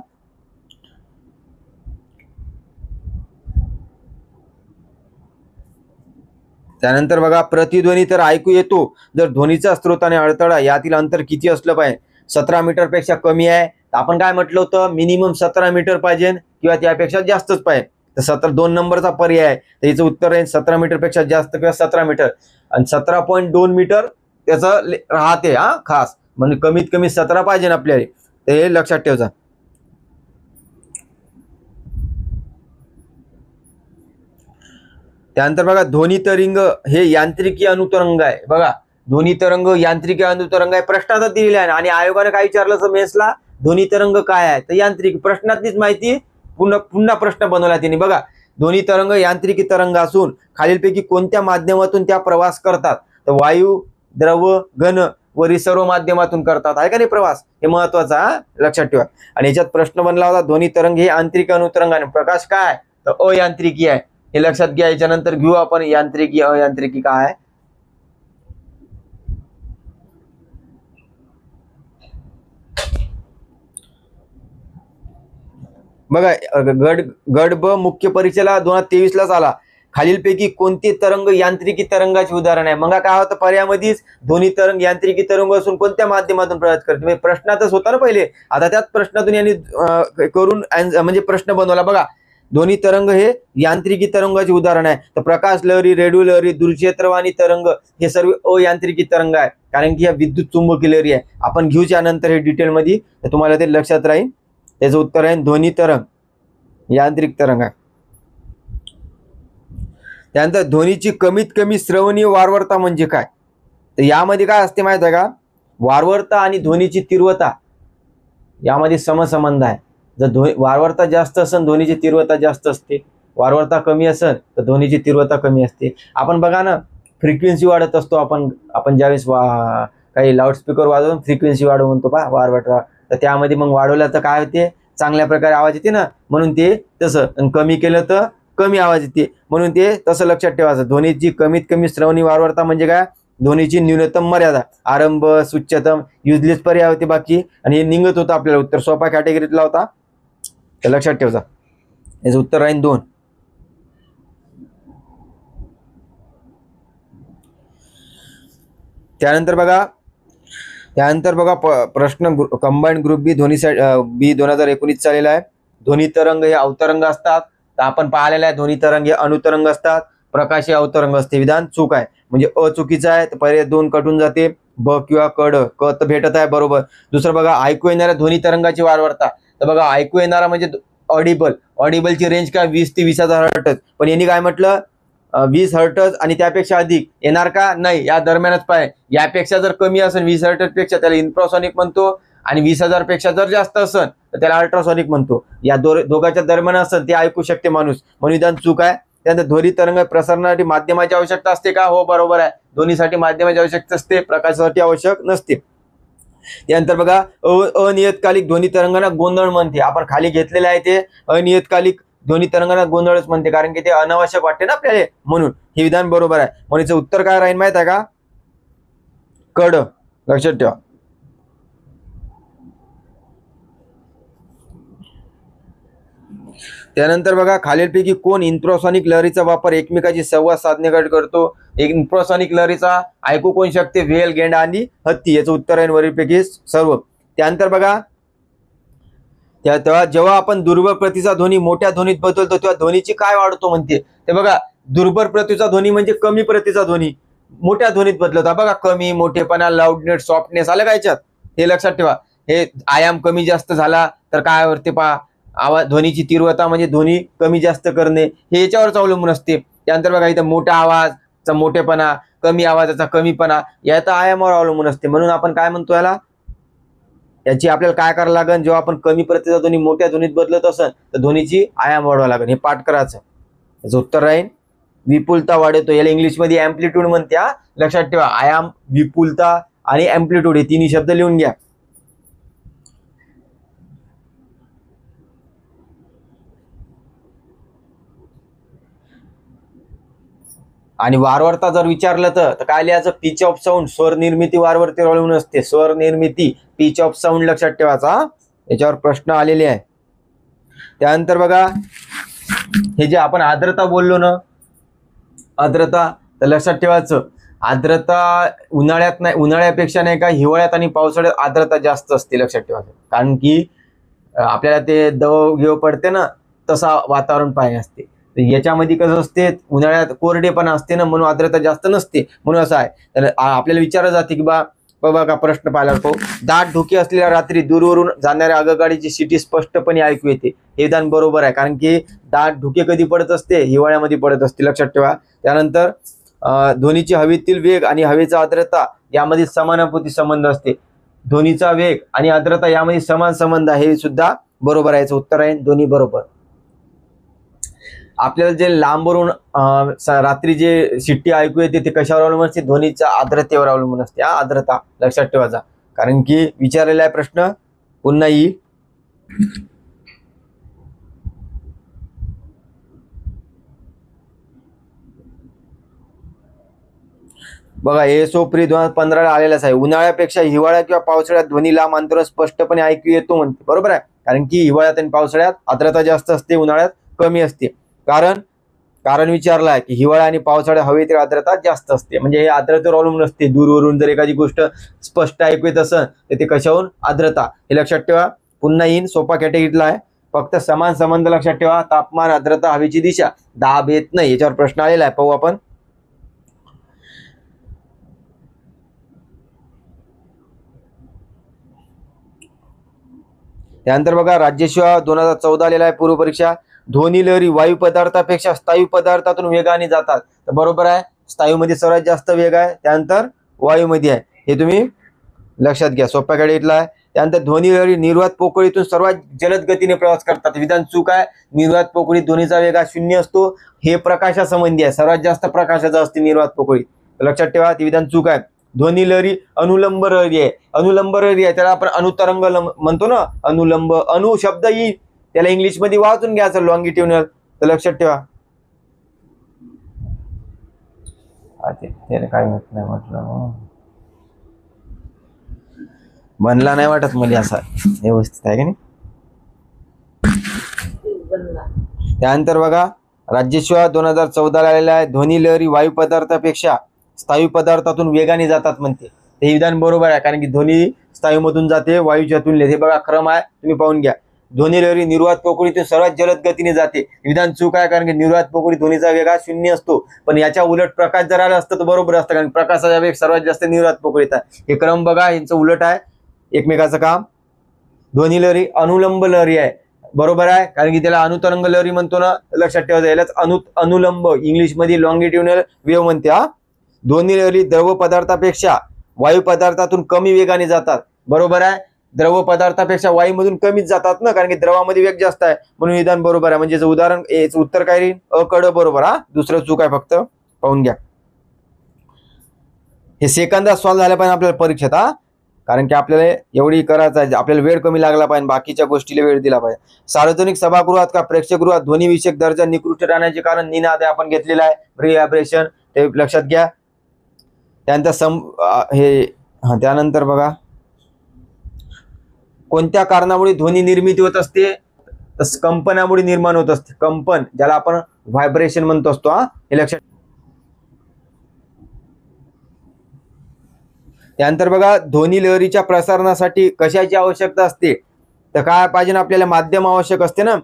त्यानंतर बघा, प्रतिध्वनी तर ऐकू येतो जर ध्वनीचा स्रोत आणि अडथळा यातील अंतर किती असलं पाहिजे, 17 मीटर पेक्षा कमी आहे, तर आपण काय म्हटलं होतं, मिनिमम 17 मीटर पाहिजे किंवा त्यापेक्षा जास्तच पाहिजे, तर 2 नंबरचा पर्याय आहे, तर याचं उत्तर आहे 17 मीटर पेक्षा जास्त किंवा 17 मीटर. आणि 17.2 मीटर त्याचं राहते खास, म्हणजे कमीत कमी 17 पाहिजे आपल्याला, ते लक्षात ठेवजा. त्यानंतर बघा, ध्वनी तरंग हे यांत्रिकी अनुतरंग आहे. बघा, ध्वनी तरंग यांत्रिकी अनुतरंग आहे, प्रश्नातच दिलेला आहे. आणि आयोगाने काय विचारलं मेन्सला, ध्वनी तरंग काय आहे, तर यांत्रिक. प्रश्नातलीच माहिती पुन्हा प्रश्न बनवला त्यांनी. बघा, दोन्ही तरंग यांत्रिकी तरंग असून खालीलपैकी कोणत्या माध्यमातून त्या प्रवास करतात? तर वायू, द्रव, घन वरील सर्व माध्यमातून करतात. आहे का नाही प्रवास? हे महत्वाचं, लक्षात ठेवा. आणि याच्यात प्रश्न बनला होता ध्वनी तरंग हे यांत्रिक, अनुतरंग आणि प्रकाश काय? तर अयांत्रिकी आहे. हे लक्षात घ्या. याच्यानंतर घेऊ आपण यांत्रिकी, अयांत्रिकी काय. बघा, गट ब मुख्य परीक्षेला 2023 लाच आला. खालीलपैकी कोणते तरंग यांत्रिकी तरंगाचे उदाहरण आहे? मग काय होतं पर्यामध्येच ध्वनी तरंग यांत्रिकी तरंग असून कोणत्या माध्यमातून प्रवास करते? म्हणजे प्रश्नातच होता ना पहिले, आता त्याच प्रश्नातून यांनी करून म्हणजे प्रश्न बनवला. बघा, ध्वनी तरंग हे यांत्रिकी तरंगाचे उदाहरण आहे. तर प्रकाश लहरी, रेडिओ लहरी, दूरचित्रवाणी तरंग हे सर्व अयांत्रिकी तरंग आहे, कारण की या विद्युत चुंबकीय लहरी आहे. आपण घेऊच्या नंतर हे डिटेलमध्ये, तर तुम्हाला ते लक्षात राहील. त्याचं उत्तर आहे ध्वनी तरंग यांत्रिक तरंग आहे. त्यानंतर ध्वनीची कमीत कमी श्रवणीय वारंवारता म्हणजे काय? तर यामध्ये काय असते माहित आहे का? वारंवारता आणि ध्वनीची तीव्रता यामध्ये समसंबंध आहे. जर वारंवारता जास्त असेल ध्वनीची तीव्रता जास्त असते, वारंवारता कमी असेल तर ध्वनीची तीव्रता कमी असते. आपण बघा ना, फ्रिक्वेन्सी वाढत असतो आपण ज्यावेळेस काही लाऊडस्पीकर वाजवून फ्रिक्वेन्सी वाढव म्हणतो पहा, वारंवारता. तर त्यामध्ये मग वाढवलं तर काय होते? चांगल्या प्रकारे आवाज येते ना, म्हणून ते तसं. कमी केलं तर कमी आवाज येते, म्हणून ते तसं लक्षात ठेवायचं. ध्वनीची कमीत कमी श्रवणी वारंवारता म्हणजे काय? ध्वनीची न्यूनतम मर्यादा. आरंभ, उच्चतम, युजलेस पर्याय होते बाकी. आणि हे निघत होतं आपल्याला उत्तर, सोपा कॅटेगरीतला होता, तर लक्षात ठेवायचा. याचं उत्तर राहील 2. त्यानंतर बघा प्रश्न कंबाईंड ग्रुप बी ध्वनी बी 2019 चाललेला आहे. ध्वनी तरंग हे अवतरंग असतात. तर आपण पाहिलेलं आहे ध्वनी तरंग हे अनुतरंग असतात, प्रकाश हे अवतरंग असते. विधान चूक आहे, म्हणजे अ चुकीचं आहे. तर पहिले 2 कटून जाते, ब किंवा क तर भेटत आहे बरोबर. दुसरं बघा, ऐकू येणाऱ्या ध्वनी तरंगाची वारंवारता. तर बघा, ऐकू येणारा म्हणजे ऑडिबलची रेंज काय? 20 ते 20,000 हर्ट्ज. पण यांनी काय म्हटलं? 20 हर्ट्ज आणि त्यापेक्षा अधिक येणार का? नाही, या दरम्यानच पाहिजे. यापेक्षा जर कमी असेल 20 हर्ट्ज पेक्षा त्याला इन्फ्रासॉनिक म्हणतो, आणि 20,000 पेक्षा जर जास्त असेल तर त्याला अल्ट्रासॉनिक म्हणतो. या दोघांच्या दरम्यान असेल ते ऐकू शकते माणूस, म्हणून विधान चूक आहे. त्यानंतर ध्वनी तरंग प्रसारणासाठी माध्यमाची आवश्यकता असते का? हो, बरोबर आहे. ध्वनीसाठी माध्यमाची आवश्यकता असते, प्रकाशासाठी आवश्यक नसते. त्यानंतर बघा, अनियतकालिक ध्वनी तरंगांना गोंधळ म्हणते. आपण खाली घेतलेले आहे ते अनियतकालिक ध्वनी तरंगांना गोंधळच म्हणते, कारण की ते अनावश्यक वाटते ना आपल्याला, म्हणून हे विधान बरोबर आहे. म्हणून उत्तर काय राहील माहित आहे का? कड. लक्षात ठेवा. त्यानंतर बघा, खालीलपैकी कोण इन्फ्रासॉनिक लहरीचा वापर एकमेकांशी संवाद साधण्यासाठी करतो? इन्फ्रासॉनिक लहरीचा ऐकू कोण शकते? व्हेल, गेंडा आणि हत्ती. याचं उत्तर आहे वरीलपैकी सर्व. त्यानंतर बघा, तेव्हा जेव्हा आपण दुर्बल प्रतीचा ध्वनी मोठ्या ध्वनीत बदलतो तेव्हा ध्वनीची काय वाढतो म्हणते? ते बघा, दुर्बल प्रतीचा ध्वनी म्हणजे कमी प्रतीचा ध्वनी मोठ्या ध्वनीत बदलतो. बघा, कमी, मोठेपणा, लाऊडनेस, सॉफ्टनेस आलं का याच्यात? हे लक्षात ठेवा. हे आयाम कमी जास्त झाला तर काय वरते पहा, आवाज, ध्वनीची तीव्रता म्हणजे ध्वनी कमी जास्त करणे, हे याच्यावरच अवलंबून असते. त्यानंतर बघा, इथं मोठा आवाजचा मोठेपणा, कमी आवाजाचा कमीपणा, याचा आयामावर अवलंबून असते. म्हणून आपण काय म्हणतो याला? याची आपल्याला काय करायला लागेल? जेव्हा आपण कमी प्रतीचा ध्वनी मोठ्या ध्वनीत बदलत असेल तर ध्वनीची आयाम वाढवावं लागेल. हे पाठ करायचं. याचं उत्तर राहील विपुलता वाढवतो. याला इंग्लिशमध्ये अँप्लिट्यूड म्हणते. लक्षात ठेवा, आयाम, विपुलता आणि अँप्लिट्यूड हे तिन्ही शब्द लिहून घ्या. आणि वारंवारता जर विचारलं तर काय लिहायचं? पिच ऑफ साऊंड, स्वर निर्मिती वारंवारतेवर अवलंबून असते. स्वर निर्मिती, पिच ऑफ साऊंड लक्षात ठेवायचा. याच्यावर प्रश्न आलेले आहे. त्यानंतर बघा, हे जे आपण आर्द्रता बोललो ना, आर्द्रता, तर लक्षात ठेवायचं, आर्द्रता उन्हाळ्यात नाही, उन्हाळ्यापेक्षा नाही का हिवाळ्यात आणि पावसाळ्यात आर्द्रता जास्त असते. लक्षात ठेवायचं, कारण की आपल्याला ते दव घेऊ पडते ना, तसा वातावरण पाहिजे असते. याच्यामध्ये कसं असते, उन्हाळ्यात कोरडेपणा असते ना, म्हणून आर्द्रता जास्त नसते, म्हणून असं आहे. तर आपल्याला विचारलं जाते की बघा प्रश्न पाहिला तो, दाट धुके असलेल्या रात्री दूरवरून जाणाऱ्या आगगाडीची शिटी स्पष्टपणे ऐकू येते. हे विधान बरोबर आहे, कारण की दाट धुके कधी पडत असते? हिवाळ्यामध्ये पडत असते. लक्षात ठेवा. त्यानंतर ध्वनीची हवेतील वेग आणि हवेचा आर्द्रता यामध्ये समानुपाती संबंध असते. ध्वनीचा वेग आणि आर्द्रता यामध्ये समान संबंध आहे, हे सुद्धा बरोबर आहे. याचं उत्तर आहे दोन्ही बरोबर. आपल्याला जे लांबवरून रात्री जे शिट्टी ऐकू येते ते कशावर अवलंबून असते? ध्वनीच्या आर्द्रतेवर अवलंबून असते. आर्द्रता लक्षात ठेवायचा, कारण की विचारलेला आहे प्रश्न पुन्हा येईल. बघा एसओ प्री 2015 आलेलाच आहे. उन्हाळ्यापेक्षा हिवाळ्यात किंवा पावसाळ्यात ध्वनी लांब अंतरावर स्पष्टपणे ऐकू येतो म्हणते. बरोबर आहे, कारण की हिवाळ्यात आणि पावसाळ्यात आर्द्रता जास्त असते, उन्हाळ्यात कमी असते. कारण विचारलं आहे की हिवाळा आणि पावसाळ्यात हवेतील आर्द्रता जास्त असते. म्हणजे हे आर्द्रतेवर अवलंबून असते. दूरवरून जर एखादी गोष्ट स्पष्ट ऐकू येत असेल तर ते कशावरून? आर्द्रता. हे लक्षात ठेवा. पुन्हा येईन, सोपा कॅटेगरीतला आहे. फक्त समान संबंध लक्षात ठेवा. तापमान, आर्द्रता, हवेची दिशा, दाब येत नाही. याच्यावर प्रश्न आलेला आहे, पाहू आपण. त्यानंतर बघा राज्यसेवा 2014 आलेला आहे पूर्व परीक्षा. ध्वनी लहरी वायू पदार्थापेक्षा स्थायू पदार्थातून वेगाने जातात. तर बरोबर आहे, स्थायूमध्ये सर्वात जास्त वेग आहे, त्यानंतर वायूमध्ये आहे. हे तुम्ही लक्षात घ्या, सोप्या कॅटेगरीतला आहे. त्यानंतर ध्वनी लहरी निर्वात पोकळीतून सर्वात जलद गतीने प्रवास करतात. विधान चूक आहे. निर्वात पोकळीत ध्वनीचा वेग हा 0 असतो. हे प्रकाशासंबंधी आहे. सर्वात जास्त प्रकाशाचा असते निर्वात पोकळीत. लक्षात ठेवा, ती विधान चूक आहे. ध्वनी लहरी अनुलंब लहरी आहे. अनुलंब लहरी आहे त्याला आपण अनुतरंग म्हणतो ना. अनुलंब, अनु शब्द येईल, त्याला इंग्लिश मध्ये वाचून घ्यायचं लॉंगिट्युनल. तर लक्षात ठेवा. त्याला काय होत नाही म्हटलं, बनला नाही वाटत मला असा व्यवस्थित आहे की नाही. त्यानंतर बघा राज्यसेवा 2014 आलेला आहे. ध्वनी लहरी वायू पदार्थापेक्षा स्थायू पदार्थातून वेगाने जातात म्हणते. हे विधान बरोबर आहे, कारण की ध्वनी स्थायूमधून जाते, वायूच्या तुलनेत. हे बघा क्रम आहे, तुम्ही पाहून घ्या. ध्वनी लहरी निर्वात पोकळीतून सर्वात जलद गतीने जाते. विधान चूक आहे, कारण की निर्वात पोकळी ध्वनीचा वेग हा 0 असतो. पण याच्या उलट प्रकाश जर आला असतं तर बरोबर असतं, कारण प्रकाशाचा वेग सर्वात जास्त निर्वात पोकळीत आहे. हे क्रम बघा, यांचं उलट आहे एकमेकाचं काम. ध्वनी लहरी अनुलंब लहरी आहे. बरोबर आहे, कारण की त्याला अनुतरंग लहरी म्हणतो ना. लक्षात ठेवायचं, यालाच अनुलंब इंग्लिश मध्ये लॉंगिट्युनल वेव्ह म्हणते. ध्वनी लहरी द्रव पदार्थापेक्षा वायू पदार्थातून कमी वेगाने जातात. बरोबर आहे, द्रव पदार्थापेक्षा वायूमधून कमीच जातात ना, कारण की द्रवामध्ये वेग जास्त आहे, म्हणून विधान बरोबर आहे. म्हणजे उदाहरण याचं उत्तर काय राहील? अकड बरोबर. दुसरं चूक आहे, फक्त पाहून घ्या. हे सेकंदात सॉल्व्ह झालं पाहिजे आपल्याला परीक्षेत. कारण की आपल्याला एवढी करायचं आहे, आपल्याला वेळ कमी लागला पाहिजे, बाकीच्या गोष्टीला वेळ दिला पाहिजे. सार्वजनिक सभागृहात का प्रेक्षकगृहात ध्वनीविषयक दर्जा निकृष्ट राहण्याचे कारण निनाद आपण घेतलेला आहे, रिव्हायब्रेशन. ते लक्षात घ्या. त्यानंतर बघा कोणत्या कारणामुळे ध्वनी निर्मिती होत असते? तर कंपनामुळे निर्माण होत असते. कंपन, ज्याला आपण व्हायब्रेशन म्हणतो असतो. हे लक्षात. त्यानंतर बघा ध्वनी लहरीच्या प्रसारणासाठी कशाची आवश्यकता असते? तर काय पाहिजे ना आपल्याला? माध्यम आवश्यक असते ना.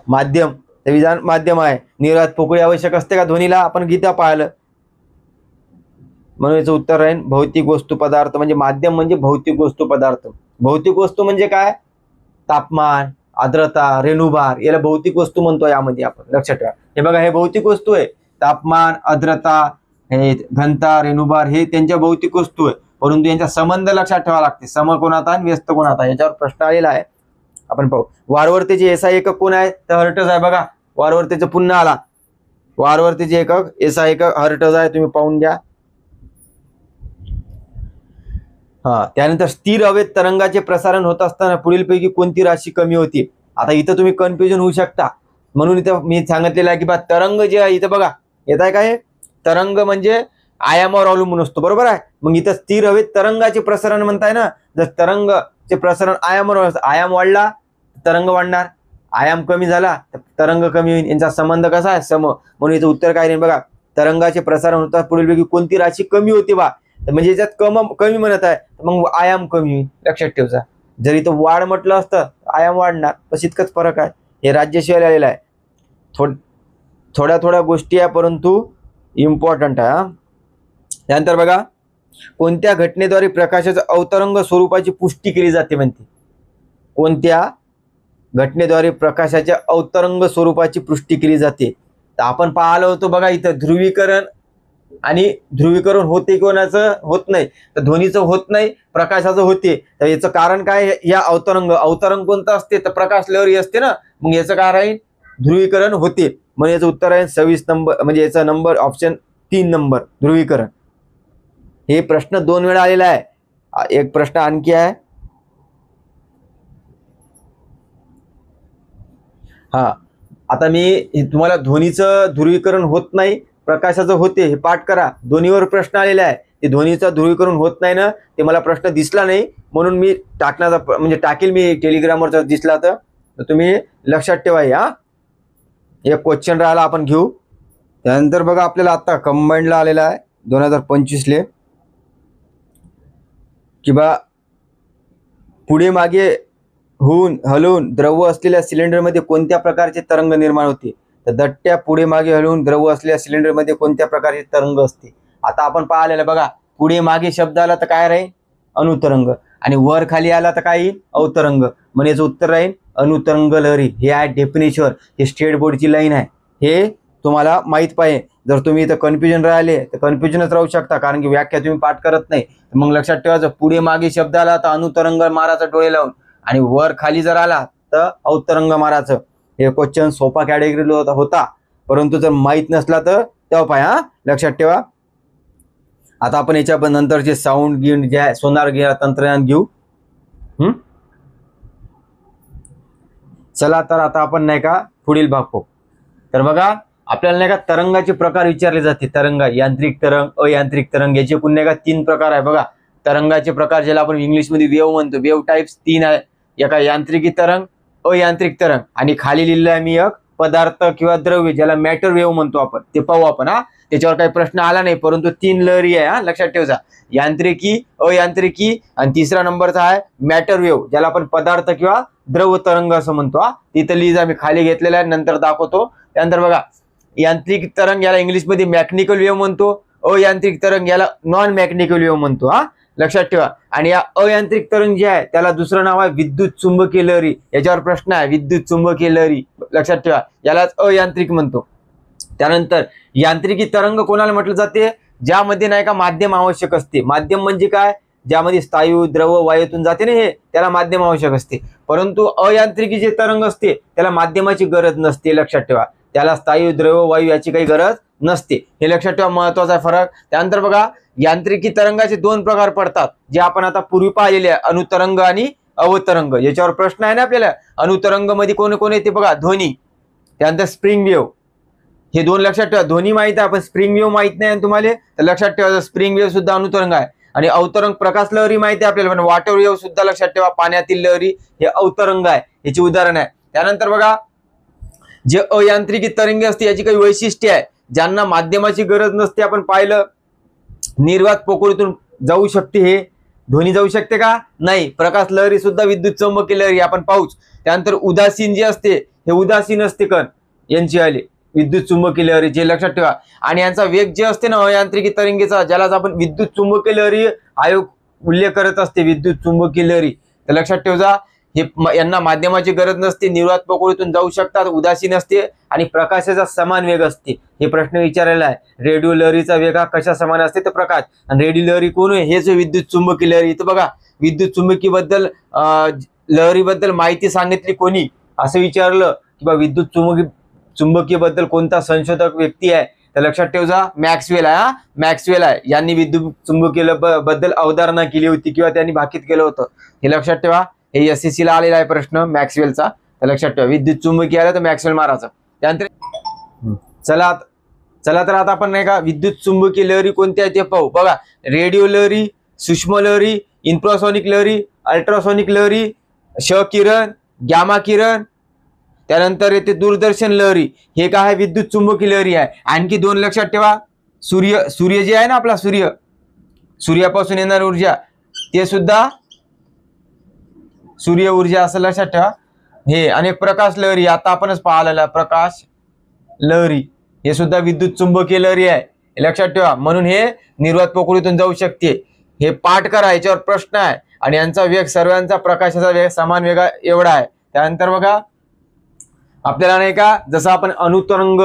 माध्यम, ते विधान माध्यम आहे. निर्वात पोकळी आवश्यक असते का ध्वनीला? आपण गीता पाहिलं, म्हणून याचं उत्तर राहील भौतिक वस्तू पदार्थ. म्हणजे माध्यम म्हणजे भौतिक वस्तू पदार्थ. भौतिक वस्तू म्हणजे काय? तापमान, आर्द्रता, रेणुभार, याला भौतिक वस्तू म्हणतो यामध्ये आपण. लक्षात ठेवा. हे बघा, हे भौतिक वस्तू आहे. तापमान, आर्द्रता, हे घनता, रेणुभार, हे त्यांच्या भौतिक वस्तू आहे. परंतु यांचा संबंध लक्षात ठेवावा लागते. सम कोणाचा आणि व्यस्त कोणाचा, याच्यावर प्रश्न आलेला आहे. आपण पाहू. वारंवारतेचे एसआय एकक कोण आहे? तर हर्ट्ज आहे. बघा वारंवारतेचं पुन्हा आला. वारंवारतेचे एकक एसआय एकक हर्ट्ज आहे, तुम्ही पाहून घ्या. त्यानंतर स्थिर हवेत तरंगाचे प्रसारण होत असताना पुढीलपैकी कोणती राशी कमी होती? आता इथं तुम्ही कन्फ्युजन होऊ शकता, म्हणून इथं मी सांगितलेलं आहे की बा तरंग जे आहे, इथं बघा येत आहे काय? तरंग म्हणजे आयामावर अवलंबून असतो. बरोबर आहे. मग इथं स्थिर हवेत तरंगाचे प्रसारण म्हणताय ना. जर तरंगचे प्रसारण आयामावर, आयाम वाढला तरंग वाढणार, आयाम कमी झाला तर तरंग कमी होईल. यांचा संबंध कसा आहे? सम. म्हणून याचं उत्तर काय राहील? बघा तरंगाचे प्रसारण होतात पुढीलपैकी कोणती राशी कमी होती बा? तर म्हणजे याच्यात कमी म्हणत आहे, मग आयाम कमी होईल. लक्षात ठेवचा. जर इथं वाढ म्हटलं असतं आयाम वाढणार, बस इतकंच फरक आहे. हे राज्यसेवेला आलेलं आहे. थोड्या गोष्टी आहे, परंतु इम्पॉर्टंट आहे. त्यानंतर बघा कोणत्या घटनेद्वारे प्रकाशाच्या अवतरंग स्वरूपाची पुष्टी केली जाते म्हणते? कोणत्या घटनेद्वारे प्रकाशाच्या अवतरंग स्वरूपाची पुष्टी केली जाते? तर आपण पाहिलं होतं बघा, इथं ध्रुवीकरण आणि ध्रुवीकरण होते, कोणाचं होत नाही? तर ध्वनीचं होत नाही, प्रकाशाचं होते. तर याचं कारण काय? या अवतरंग कोणतं असते? तर प्रकाश लहरी असते ना. मग याचं काय राहील, ध्रुवीकरण होते. मग याचं उत्तर आहे 26 नंबर, म्हणजे याचा नंबर ऑप्शन 3 नंबर ध्रुवीकरण. हे प्रश्न 2 वेळा आलेला आहे. एक प्रश्न आणखी आहे. हा, आता मी तुम्हाला ध्वनीचं ध्रुवीकरण होत नाही, प्रकाशाचं होते, हे पाठ करा. ध्वनीवर प्रश्न आलेला आहे, ते ध्वनीचं ध्रुवीकरण होत नाही ना, ते मला प्रश्न दिसला नाही म्हणून मी टाकण्याचा म्हणजे टाकेल मी टेलिग्रामवर जर दिसला तर तुम्ही लक्षात ठेवा. हा एक क्वेश्चन राहिला आपण घेऊ. त्यानंतर बघा आपल्याला आता कंबाईंडला आलेला आहे 2025ले, किंवा पुढे मागे होऊन हलवून द्रव असलेल्या सिलेंडरमध्ये कोणत्या प्रकारचे तरंग निर्माण होते. तर दट्ट्या पुढे मागे हलवून द्रव असलेल्या सिलेंडरमध्ये कोणत्या प्रकारचे तरंग असते. आता आपण पाहिलेलं बघा, पुढे मागे शब्द आला तर काय राहील, अनुतरंग, आणि वर खाली आला तर काय येईल, अवतरंग. म्हणजे याचं उत्तर राहील अनुतरंग लहरी. हे आहे डेफिनेशन, हे स्टेट बोर्डची लाईन आहे, हे तुम्हाला माहीत पाहिजे. जर तुम्ही इथं कन्फ्युजन राहिले तर कन्फ्युजनच राहू शकता, कारण की व्याख्या तुम्ही पाठ करत नाही. मग लक्षात ठेवायचं, पुढे मागे शब्द आला तर अनुतरंग मारायचं डोळे लावून, आणि वर खाली जर आला तर अवतरंग मारायचं. हे क्वेश्चन सोपा कॅटेगरीला होता, परंतु जर माहीत नसला तर तेव्हा पाय. हा लक्षात ठेवा. आता आपण याच्या नंतरचे साऊंड गिन जे आहे, सोनार गिअर तंत्रज्ञान घेऊ. चला तर आता आपण नाही का पुढील भाग पाहू. तर बघा आपल्याला नाही का तरंगाचे प्रकार विचारले जाते. तरंग, यांत्रिक तरंग, अयांत्रिक तरंग, याचे पण नाही का 3 प्रकार आहे. बघा तरंगाचे प्रकार ज्याला आपण इंग्लिशमध्ये वेव्ह म्हणतो, वेव्ह टाइप्स 3 आहे. एका यांत्रिकी तरंग, अयांत्रिक तरंग, आणि खाली लिहिलं आहे मी एक पदार्थ किंवा द्रव्य ज्याला मॅटर वेव्ह म्हणतो आपण, ते पाहू आपण. हा त्याच्यावर काही प्रश्न आला नाही, परंतु 3 लहरी आहे. हा लक्षात ठेवायचा, यांत्रिकी, अयांत्रिकी, आणि तिसरा नंबरचा आहे मॅटर वेव्ह ज्याला आपण पदार्थ किंवा द्रव तरंग असं म्हणतो. हा तिथं लिहिजा, मी खाली घेतलेला आहे, नंतर दाखवतो. त्यानंतर बघा यांत्रिक तरंग याला इंग्लिशमध्ये मेकॅनिकल वेव्ह म्हणतो, अयांत्रिक तरंग याला नॉन मेकॅनिकल वेव्ह म्हणतो. हा लक्षात ठेवा. आणि या अयांत्रिक तरंग जे आहे त्याला दुसरं नाव आहे विद्युत चुंबकीय लहरी. याच्यावर प्रश्न आहे, विद्युत चुंबकीय लहरी लक्षात ठेवा, यालाच अयांत्रिक म्हणतो. त्यानंतर यांत्रिकी तरंग कोणाला म्हटलं जाते, ज्यामध्ये नाही का माध्यम आवश्यक असते. माध्यम म्हणजे काय, ज्यामध्ये स्थायू द्रव वायूतून जाते ना, हे त्याला माध्यम आवश्यक असते. परंतु अयांत्रिकी जे तरंग असते त्याला माध्यमाची गरज नसते. लक्षात ठेवा, त्याला स्थायू द्रव वायू याची काही गरज नसते. हे लक्षात ठेवा, महत्वाचा फरक. त्यानंतर बघा यांत्रिकी तरंगाचे 2 प्रकार पडतात, जे आपण आता पूर्वी पाहिलेले आहे, अनुतरंग आणि अवतरंग. याच्यावर प्रश्न आहे ना आपल्याला. अनुतरंग मध्ये कोण कोण येते बघा, ध्वनी, त्यानंतर स्प्रिंग वेव्ह. हे 2 लक्षात ठेवा. ध्वनी माहिती आहे, पण स्प्रिंग वेव्ह माहित नाही तुम्हाला, तर लक्षात ठेवा स्प्रिंग वेव्ह सुद्धा अनुतरंग आहे. आणि अवतरंग प्रकाश लहरी माहिती आहे आपल्याला, पण वॉटर वेव्ह सुद्धा लक्षात ठेवा, पाण्यातील लहरी हे अवतरंग आहे, याची उदाहरण आहे. त्यानंतर बघा जे अयांत्रिकी तरंगे असते याची काही वैशिष्ट्ये आहे, ज्यांना माध्यमाची गरज नसते. आपण पाहिलं निर्वात पोकळीतून जाऊ शकते, हे ध्वनी जाऊ शकते का, नाही. प्रकाश लहरी सुद्धा विद्युत चुंबकीय लहरी आपण पाहूच. त्यानंतर उदासीन जे असते हे उदासीन असते कण, यांची आले विद्युत चुंबकीय लहरी, जे लक्षात ठेवा. आणि यांचा वेग जे असते ना अयांत्रिकी तरंगेचा, ज्याला आपण विद्युत चुंबकीय लहरी आयोग उल्लेख करत असते, विद्युत चुंबकीय लहरी, तर लक्षात ठेवा हे यांना माध्यमाची गरज नसते, निर्वात पोकळीतून जाऊ शकतात, उदासीन असते, आणि प्रकाशाचा समान वेग असते. हे प्रश्न विचारलेला आहे. रेडिओ लहरीचा वेग हा कशा समान असते, तर प्रकाश. आणि रेडिओ लहरी कोण आहे, हेच विद्युत चुंबकीय लहरी. इथं बघा विद्युत चुंबकी बद्दल लहरीबद्दल माहिती सांगितली कोणी, असं विचारलं की बा विद्युत चुंबकीय बद्दल कोणता संशोधक व्यक्ती आहे, तर लक्षात ठेवा मॅक्सवेल आहे. मॅक्सवेल आहे, यांनी विद्युत चुंबकीय बद्दल अवधारणा केली होती किंवा त्यांनी भाकीत केलं होतं. हे लक्षात ठेवा. हे SSC ला आलेला आहे प्रश्न मॅक्सवेलचा, तर लक्षात ठेवा. विद्युत चुंबकीय आलं तर मॅक्सवेल मारायचं. त्यानंतर चला तर आता आपण नाही का विद्युत चुंबकीय लहरी कोणत्या आहे ते पाहू. बघा रेडिओ लहरी, सूक्ष्म लहरी, इन्फ्रासॉनिक लहरी, अल्ट्रासॉनिक लहरी, क्ष किरण, गॅमा किरण, त्यानंतर येते दूरदर्शन लहरी. हे काय आहे, विद्युत चुंबकीय लहरी आहे. आणखी 2 लक्षात ठेवा. सूर्य जे आहे ना आपला, सूर्यापासून येणारी ऊर्जा, ते सुद्धा सूर्य ऊर्जा असं लक्षात ठेवा. हे अनेक प्रकाश लहरी, आता आपणच पाहिलेला प्रकाश लहरी, हे सुद्धा विद्युत चुंबकीय लहरी आहे. लक्षात ठेवा. म्हणून हे निर्वात पोकळीतून जाऊ शकते. हे पाठ करा, याच्यावर प्रश्न आहे. आणि यांचा वेग, सर्वांचा प्रकाशाचा वेग समान वेग एवढा आहे. त्यानंतर बघा आपल्याला नाही का, जसं आपण अनुतरंग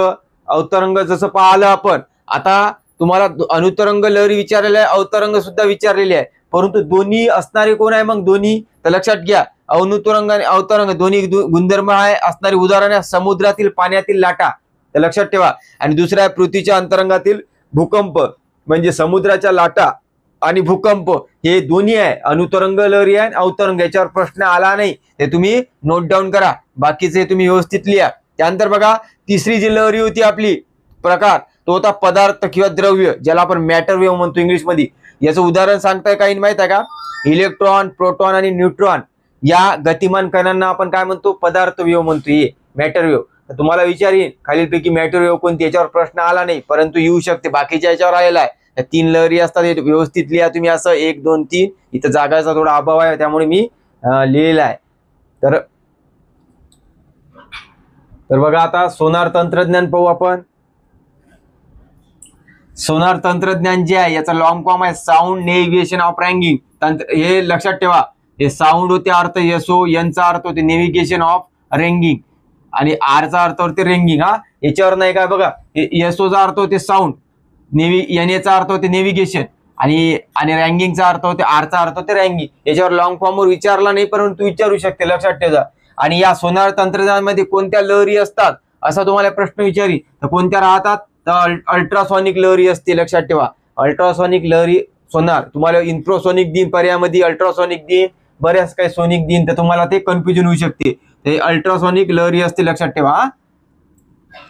अवतरंग जसं पाहिलं आपण, आता तुम्हाला अनुतरंग लहरी विचारलेली आहे, अवतरंग सुद्धा विचारलेली आहे. परंतु दोन्ही असणारे कोण आहे मग, दोन्ही तर लक्षात घ्या. अनुतरंग आणि अवतरंग दोन्ही गुणधर्म आहे असणारी उदाहरण आहे समुद्रातील पाण्यातील लाटा, तर लक्षात ठेवा. आणि दुसरा आहे पृथ्वीच्या अंतरंगातील भूकंप, म्हणजे समुद्राच्या लाटा आणि भूकंप हे दोन्ही आहे, अनुतरंग लहरी आहे अवतरंग. याच्यावर प्रश्न आला नाही ते तुम्ही नोट डाऊन करा, बाकीचे तुम्ही व्यवस्थित लिहा. त्यानंतर बघा तिसरी जी लहरी होती आपली प्रकार तो होता पदार्थ किंवा द्रव्य, ज्याला आपण मॅटर वेव्ह म्हणतो इंग्लिश मध्ये. याचं उदाहरण सांगताय काही माहित आहे का? इलेक्ट्रॉन, प्रोटॉन आणि न्यूट्रॉन या गतिमान कणांना आपण काय म्हणतो? पदार्थ वेव्ह म्हणतो, हे मॅटर वेव्ह. तुम्हाला विचारीन खालीलपैकी मॅटर वेव्ह कोणती, याच्यावर प्रश्न आला नाही परंतु येऊ शकते, बाकीच्या याच्यावर आलेला आहे. या 3 लहरी असतात, हे व्यवस्थित लिहा तुम्ही असं 1 2 3. इथं जागाचा थोडा अभाव आहे त्यामुळे मी लिहिलेला आहे. तर बघा आता सोनार तंत्रज्ञान पाहू आपण. सोनार तंत्रज्ञान जे आहे याचा लॉंग फॉर्म आहे साऊंड नेव्हिगेशन ऑफ रँगिंग तंत्र. हे लक्षात ठेवा, हे साऊंड होते अर्थ एसओ, यांचा अर्थ होते नेव्हिगेशन ऑफ रेंगिंग आणि आरचा अर्थ होते रेंगिंग. हा याच्यावर नाही काय बघा, एसओचा अर्थ होते साऊंड, एनएचा अर्थ होते नेव्हिगेशन आणि रँगिंगचा अर्थ होते आरचा अर्थ होते रँगिंग. याच्यावर लॉंग फॉर्मवर विचारला नाही परंतु विचारू शकते, लक्षात ठेवा. आणि या सोनार तंत्रज्ञानामध्ये कोणत्या लहरी असतात असा तुम्हाला प्रश्न विचारी, तर कोणत्या राहतात? तर अल्ट्रासॉनिक लहरी असते, लक्षात ठेवा. अल्ट्रासॉनिक लहरी सोनार. तुम्हाला इन्फ्रासॉनिक दिन पर्यायामध्ये अल्ट्रासॉनिक दिन, बऱ्याच काही सोनिक दिन, तर तुम्हाला ते कन्फ्युजन होऊ शकते. ते अल्ट्रासॉनिक लहरी असते, लक्षात ठेवा.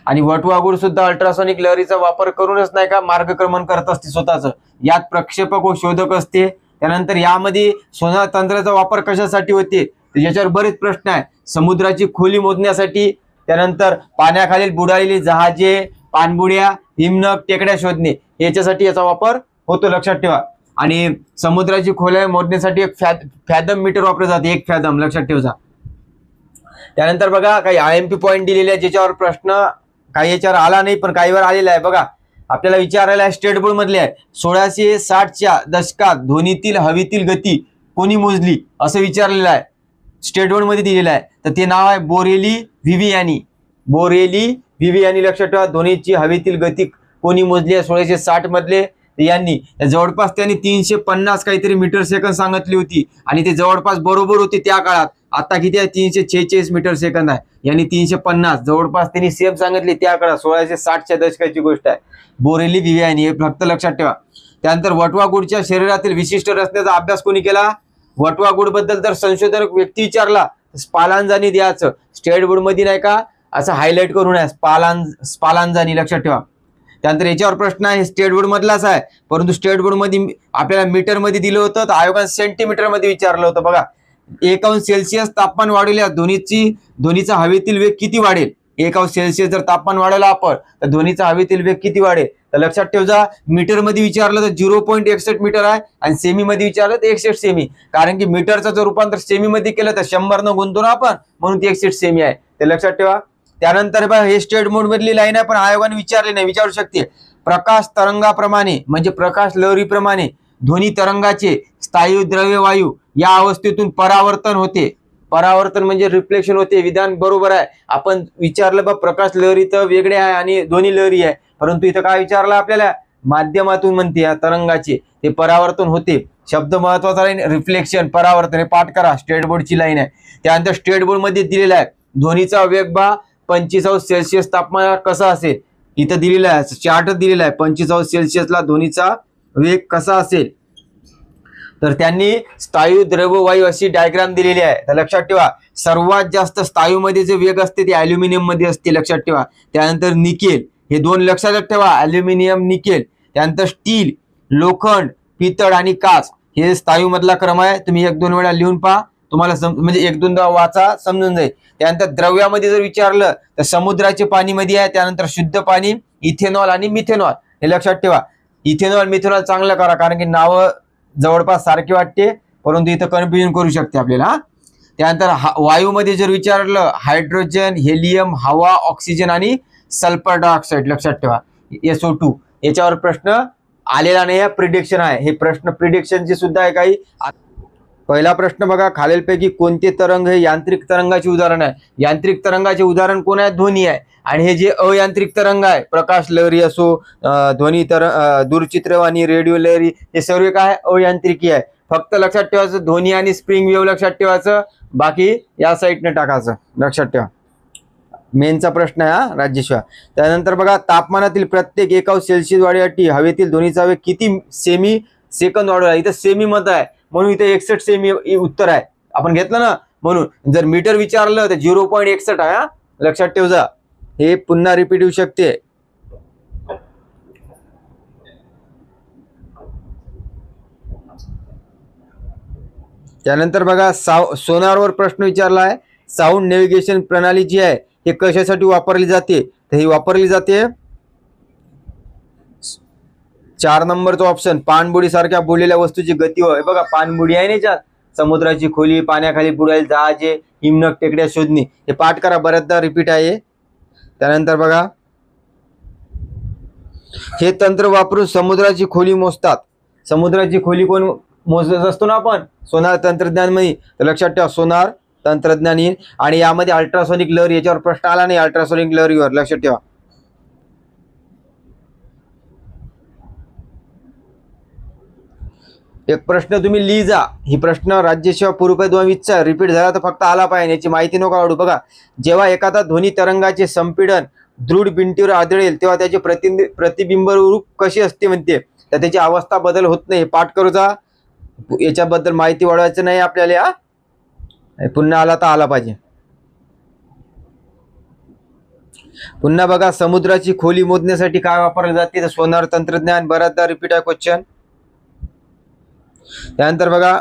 आणि वटवाघूळ सुद्धा अल्ट्रासॉनिक लहरीचा वापर करूनच नाही का मार्गक्रमण करत असते स्वतःच. यात प्रक्षेपक व शोधक असते. त्यानंतर यामध्ये सोनार तंत्राचा वापर कशासाठी होते, याच्यावर बरेच प्रश्न आहे. समुद्राची खोली मोजण्यासाठी, त्यानंतर पाण्याखालील बुडालेली जहाजे, पाणबुड्या, हिमनग, टेकड्या शोधणे याच्यासाठी याचा वापर होतो, लक्षात ठेवा. आणि समुद्राची खोली मोजण्यासाठी एक फॅदम मीटर वापरले जाते, 1 फॅदम, लक्षात ठेवा. त्यानंतर बघा काही IMP पॉईंट दिलेले आहेत ज्याच्यावर प्रश्न काही याच्यावर आला नाही पण काहीवर आलेला आहे. बघा आपल्याला विचारायला आहे स्टेट बोर्ड मधले आहे 1660च्या दशकात ध्वनीतील हवेतील गती कोणी मोजली असं विचारलेलं आहे, स्टेट बोर्ड मध्ये दिलेलं आहे. तर ते नाव आहे बोरेली व्हिवियानी. बोरेली व्हिवियानी, लक्षात ठेवा. ध्वनीची हवेतील गती कोणी मोजली आहे 1660 मधले यांनी. जवळपास त्यांनी 350 काहीतरी मीटर सेकंद सांगितली होती आणि ते जवळपास बरोबर होते त्या काळात. आता किती आहे? 346 मीटर सेकंद आहे, यांनी 350, जवळपास त्यांनी सेम सांगितले त्या काळात. 1660च्या दशकाची गोष्ट आहे. बोरेली व्हिवियानी हे फक्त लक्षात ठेवा. त्यानंतर वटवाघूळच्या शरीरातील विशिष्ट रचनेचा अभ्यास कोणी केला? वटवाघूळ बद्दल जर संशोधक व्यक्ती विचारला स्पालांजानी द्यायचं, स्टेट बोर्ड मध्ये नाही का असं हायलाइट करून आहे स्पालांजानी, लक्षात ठेवा. त्यानंतर याच्यावर प्रश्न आहे स्टेट बोर्ड मधलाच आहे परंतु स्टेट बोर्ड मध्ये आपल्याला मीटर मध्ये दिलं होतं तर आयोगाने सेंटीमीटर मध्ये विचारलं होतं. बघा 1 अंश सेल्सिअस तापमान वाढवल्यास ध्वनीचा हवेतील वेग किती वाढेल? 1 अंश सेल्सिअस जर तापमान वाढवलं आपण तर ध्वनीचा हवेतील वेग किती वाढेल? तर लक्षात ठेवा, मीटर मध्ये विचारलं तर 0.61 मीटर आहे आणि सेमी मध्ये विचारलं तर 61 सेमी. कारण की मीटरचं जर रूपांतर सेमी मध्ये केलं तर 100 न गुंतवू ना आपण, म्हणून ती 61 सेमी आहे, ते लक्षात ठेवा. त्यानंतर बघा हे स्टेट बोर्ड मधली लाईन आहे पण आयोगाने विचारले नाही, विचारू शकते. प्रकाश तरंगाप्रमाणे म्हणजे प्रकाश लहरीप्रमाणे ध्वनी तरंगाचे स्थायू द्रव्य वायू या अवस्थेतून परावर्तन होते. परावर्तन म्हणजे रिफ्लेक्शन होते, विधान बरोबर आहे. आपण विचारलं बघ प्रकाश लहरी तर वेगळे आहे आणि ध्वनी लहरी आहे, परंतु इथं काय विचारलं आपल्याला? माध्यमातून म्हणते या तरंगाचे ते परावर्तन होते. शब्द महत्वाचा राहील रिफ्लेक्शन, परावर्तन, हे पाठ करा, स्टेट बोर्डची लाईन आहे. त्यानंतर स्टेट बोर्ड मध्ये दिलेला आहे ध्वनीचा वेग 25 अंश सेल्सिअस तापमान कसा असेल, इथं दिलेला आहे चार्ट दिलेला आहे. 25 अंश सेल्सिअसला ध्वनीचा वेग कसा असेल तर त्यांनी स्थायू द्रव्य वायू अशी डायग्राम दिलेली आहे. तर लक्षात ठेवा सर्वात जास्त स्थायू मध्ये जे वेग असते ते अल्युमिनियम मध्ये असते, लक्षात ठेवा. त्यानंतर निकेल, हे 2 लक्षात ठेवा, अल्युमिनियम निकेल. त्यानंतर स्टील, लोखंड, पितळ आणि काच हे स्थायू मधला क्रम आहे. तुम्ही 1-2 वेळा लिहून पहा, तुम्हाला म्हणजे 1-2दा वाचा, समजून जाईल. त्यानंतर द्रव्यामध्ये जर विचारलं तर समुद्राचे पाणी मध्ये आहे. त्यानंतर शुद्ध पाणी, इथेनॉल आणि मिथेनॉल, हे लक्षात ठेवा. इथेनॉल मिथेनॉल चांगलं करा कारण की नावं जवळपास सारखी वाटते परंतु इथं कन्फ्युजन करू शकते आपल्याला. त्यानंतर वायूमध्ये जर विचारलं हायड्रोजन, हेलियम, हवा, ऑक्सिजन आणि सल्फर डायऑक्साईड, लक्षात ठेवा SO2. याच्यावर प्रश्न आलेला नाही, प्रिडिक्शन आहे. हे प्रश्न प्रिडिक्शनचे सुद्धा आहे काही. पहिला प्रश्न बघा, खालीलपैकी कोणते तरंग हे यांत्रिक तरंगाचे उदाहरण आहे? यांत्रिक तरंगाचे उदाहरण कोण आहे? ध्वनी आहे. आणि हे जे अयांत्रिक तरंग आहे, प्रकाश लहरी असो, ध्वनी दूरचित्रवाणी, रेडिओ लहरी, हे सर्व काय अयांत्रिकी आहे. फक्त लक्षात ठेवायचं धोनी आणि स्प्रिंग वेव्ह लक्षात ठेवायचं, बाकी या साईडने टाकायचं, लक्षात ठेवा. मेनचा प्रश्न आहे हा राज्यशिवाय. त्यानंतर बघा तापमानातील प्रत्येक 1 सेल्सिअस वाढीसाठी हवेतील ध्वनीचा वेग किती सेमी सेकंद वाढवला. इथं सेमी मध्ये आहे म्हणून इथे 61 सेमी उत्तर आहे, आपण घेतलं ना. म्हणून जर मीटर विचारलं तर 0.61 आहे. लक्षात ठेव जा, हे पुन्हा रिपीट होऊ शकते. त्यानंतर बघा सोनारवर प्रश्न विचारला आहे. साऊंड नेव्हिगेशन प्रणाली जी आहे हे कशासाठी वापरली जाते, तर ही वापरली जाते 4 नंबरचा ऑप्शन, पाणबुडी सारख्या बुडलेल्या वस्तूची गती होय. बघा पाणबुडी आहे ना याच्यात, समुद्राची खोली, पाण्याखाली बुडायला जहाजे, हिमनग, टेकड्या शोधणे, हे पाठ करा, बऱ्याचदा रिपीट आहे. त्यानंतर बघा हे तंत्र वापरून समुद्राची खोली मोजतात. समुद्राची खोली कोण मोजत असतो ना आपण सोनार तंत्रज्ञान मध्ये, तर लक्षात ठेवा सोनार तंत्रज्ञान येईल. आणि यामध्ये अल्ट्रासोनिक लहरी, याच्यावर प्रश्न आला नाही अल्ट्रासोनिक लहरीवर, लक्षात ठेवा. एक प्रश्न तुम्ही लिहिजा, ही प्रश्न राज्यसेवा पूर्व 2020चा रिपीट झाला तर फक्त आला पाहिजे, याची माहिती नको काढू. बघा जेव्हा एखादा ध्वनी तरंगाचे संपीडन दृढ भिंतीवर आढळेल तेव्हा त्याचे प्रतिबिंब रूप कशी असते म्हणते, तर त्याची अवस्था बदल होत नाही. पाठ करूचा, याच्याबद्दल माहिती वाढवायचं नाही आपल्याला, पुन्हा आला तर आला पाहिजे. पुन्हा बघा समुद्राची खोली मोजण्यासाठी काय वापरले जाते, तर सोनार तंत्रज्ञान, बऱ्याचदा रिपीट आहे क्वेश्चन. त्यानंतर बघा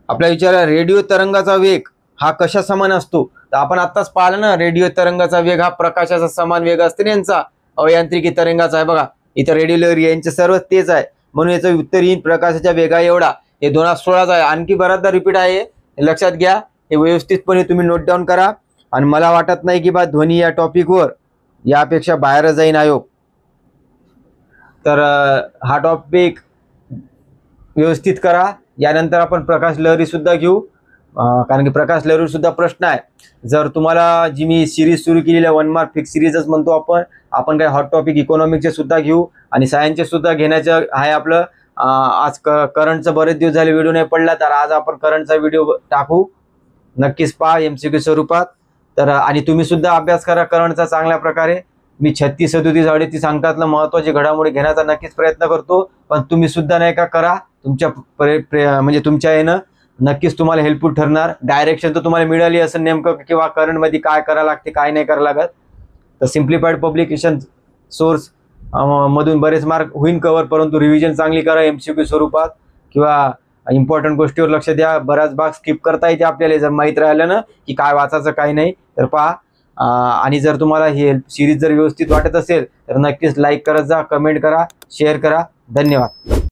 आपल्या विचार रेडिओ तरंगाचा वेग हा कशा समान असतो, तर आपण आत्ताच पाहिलं ना, रेडिओ तरंगाचा वेग हा प्रकाशाचा समान वेग असते ना यांचा, अयांत्रिकी तरंगाचा आहे. बघा इथं रेडिओ लहरी यांचे सर्व तेच आहे, म्हणून याचं उत्तर येईल प्रकाशाच्या वेगा एवढा. हे 2016 आहे, आणखी बऱ्याचदा रिपीट आहे, लक्षात घ्या. हे व्यवस्थितपणे तुम्ही नोट डाऊन करा. आणि मला वाटत नाही की बा ध्वनी या टॉपिकवर यापेक्षा बाहेर जाईन आयोग, तर हा टॉपिक व्यवस्थित करा. यानंतर आपण प्रकाश लहरी सुद्धा घेऊ, कारण की प्रकाश लहरी सुद्धा प्रश्न आहे. जर तुम्हाला जी मी सिरीज सुरू केलेली आहे 1 मार्क फिक्स सिरीजच म्हणतो आपण काही हॉट टॉपिक इकॉनॉमिकचे सुद्धा घेऊ आणि सायन्सचे सुद्धा घेण्याचं आहे आपलं. आज करंटचं बरेच दिवस झाले व्हिडिओ नाही पडला, तर आज आपण करंटचा व्हिडिओ टाकू, नक्कीच पहा MCQ स्वरूपात. तर आणि तुम्ही सुद्धा अभ्यास करा करंटचा चांगल्या प्रकारे. मी 36, 37, 38 अंकातलं महत्त्वाची घडामोडी घेण्याचा नक्कीच प्रयत्न करतो, पण तुम्ही सुद्धा नाही का करा, तुमच्या म्हणजे तुमच्या येणं नक्कीच तुम्हाला हेल्पफुल ठरणार. डायरेक्शन तर तुम्हाला मिळाली असं नेमकं, किंवा करंटमध्ये काय करावं लागते काय नाही करावं लागत. तर सिम्प्लिफाईड पब्लिकेशन सोर्स मधून बरेच मार्क होईन कवर, परंतु रिव्हिजन चांगली करा MCQ स्वरूपात, किंवा इम्पॉर्टंट गोष्टीवर लक्ष द्या. बराच भाग स्किप करता येते आपल्याला जर माहीत राहिलं ना की काय वाचायचं काय नाही, तर पहा. आणि जर तुम्हाला ही सिरीज जर व्यवस्थित वाटत असेल तर नक्कीच लाईक करत जा, कमेंट करा, शेअर करा. धन्यवाद.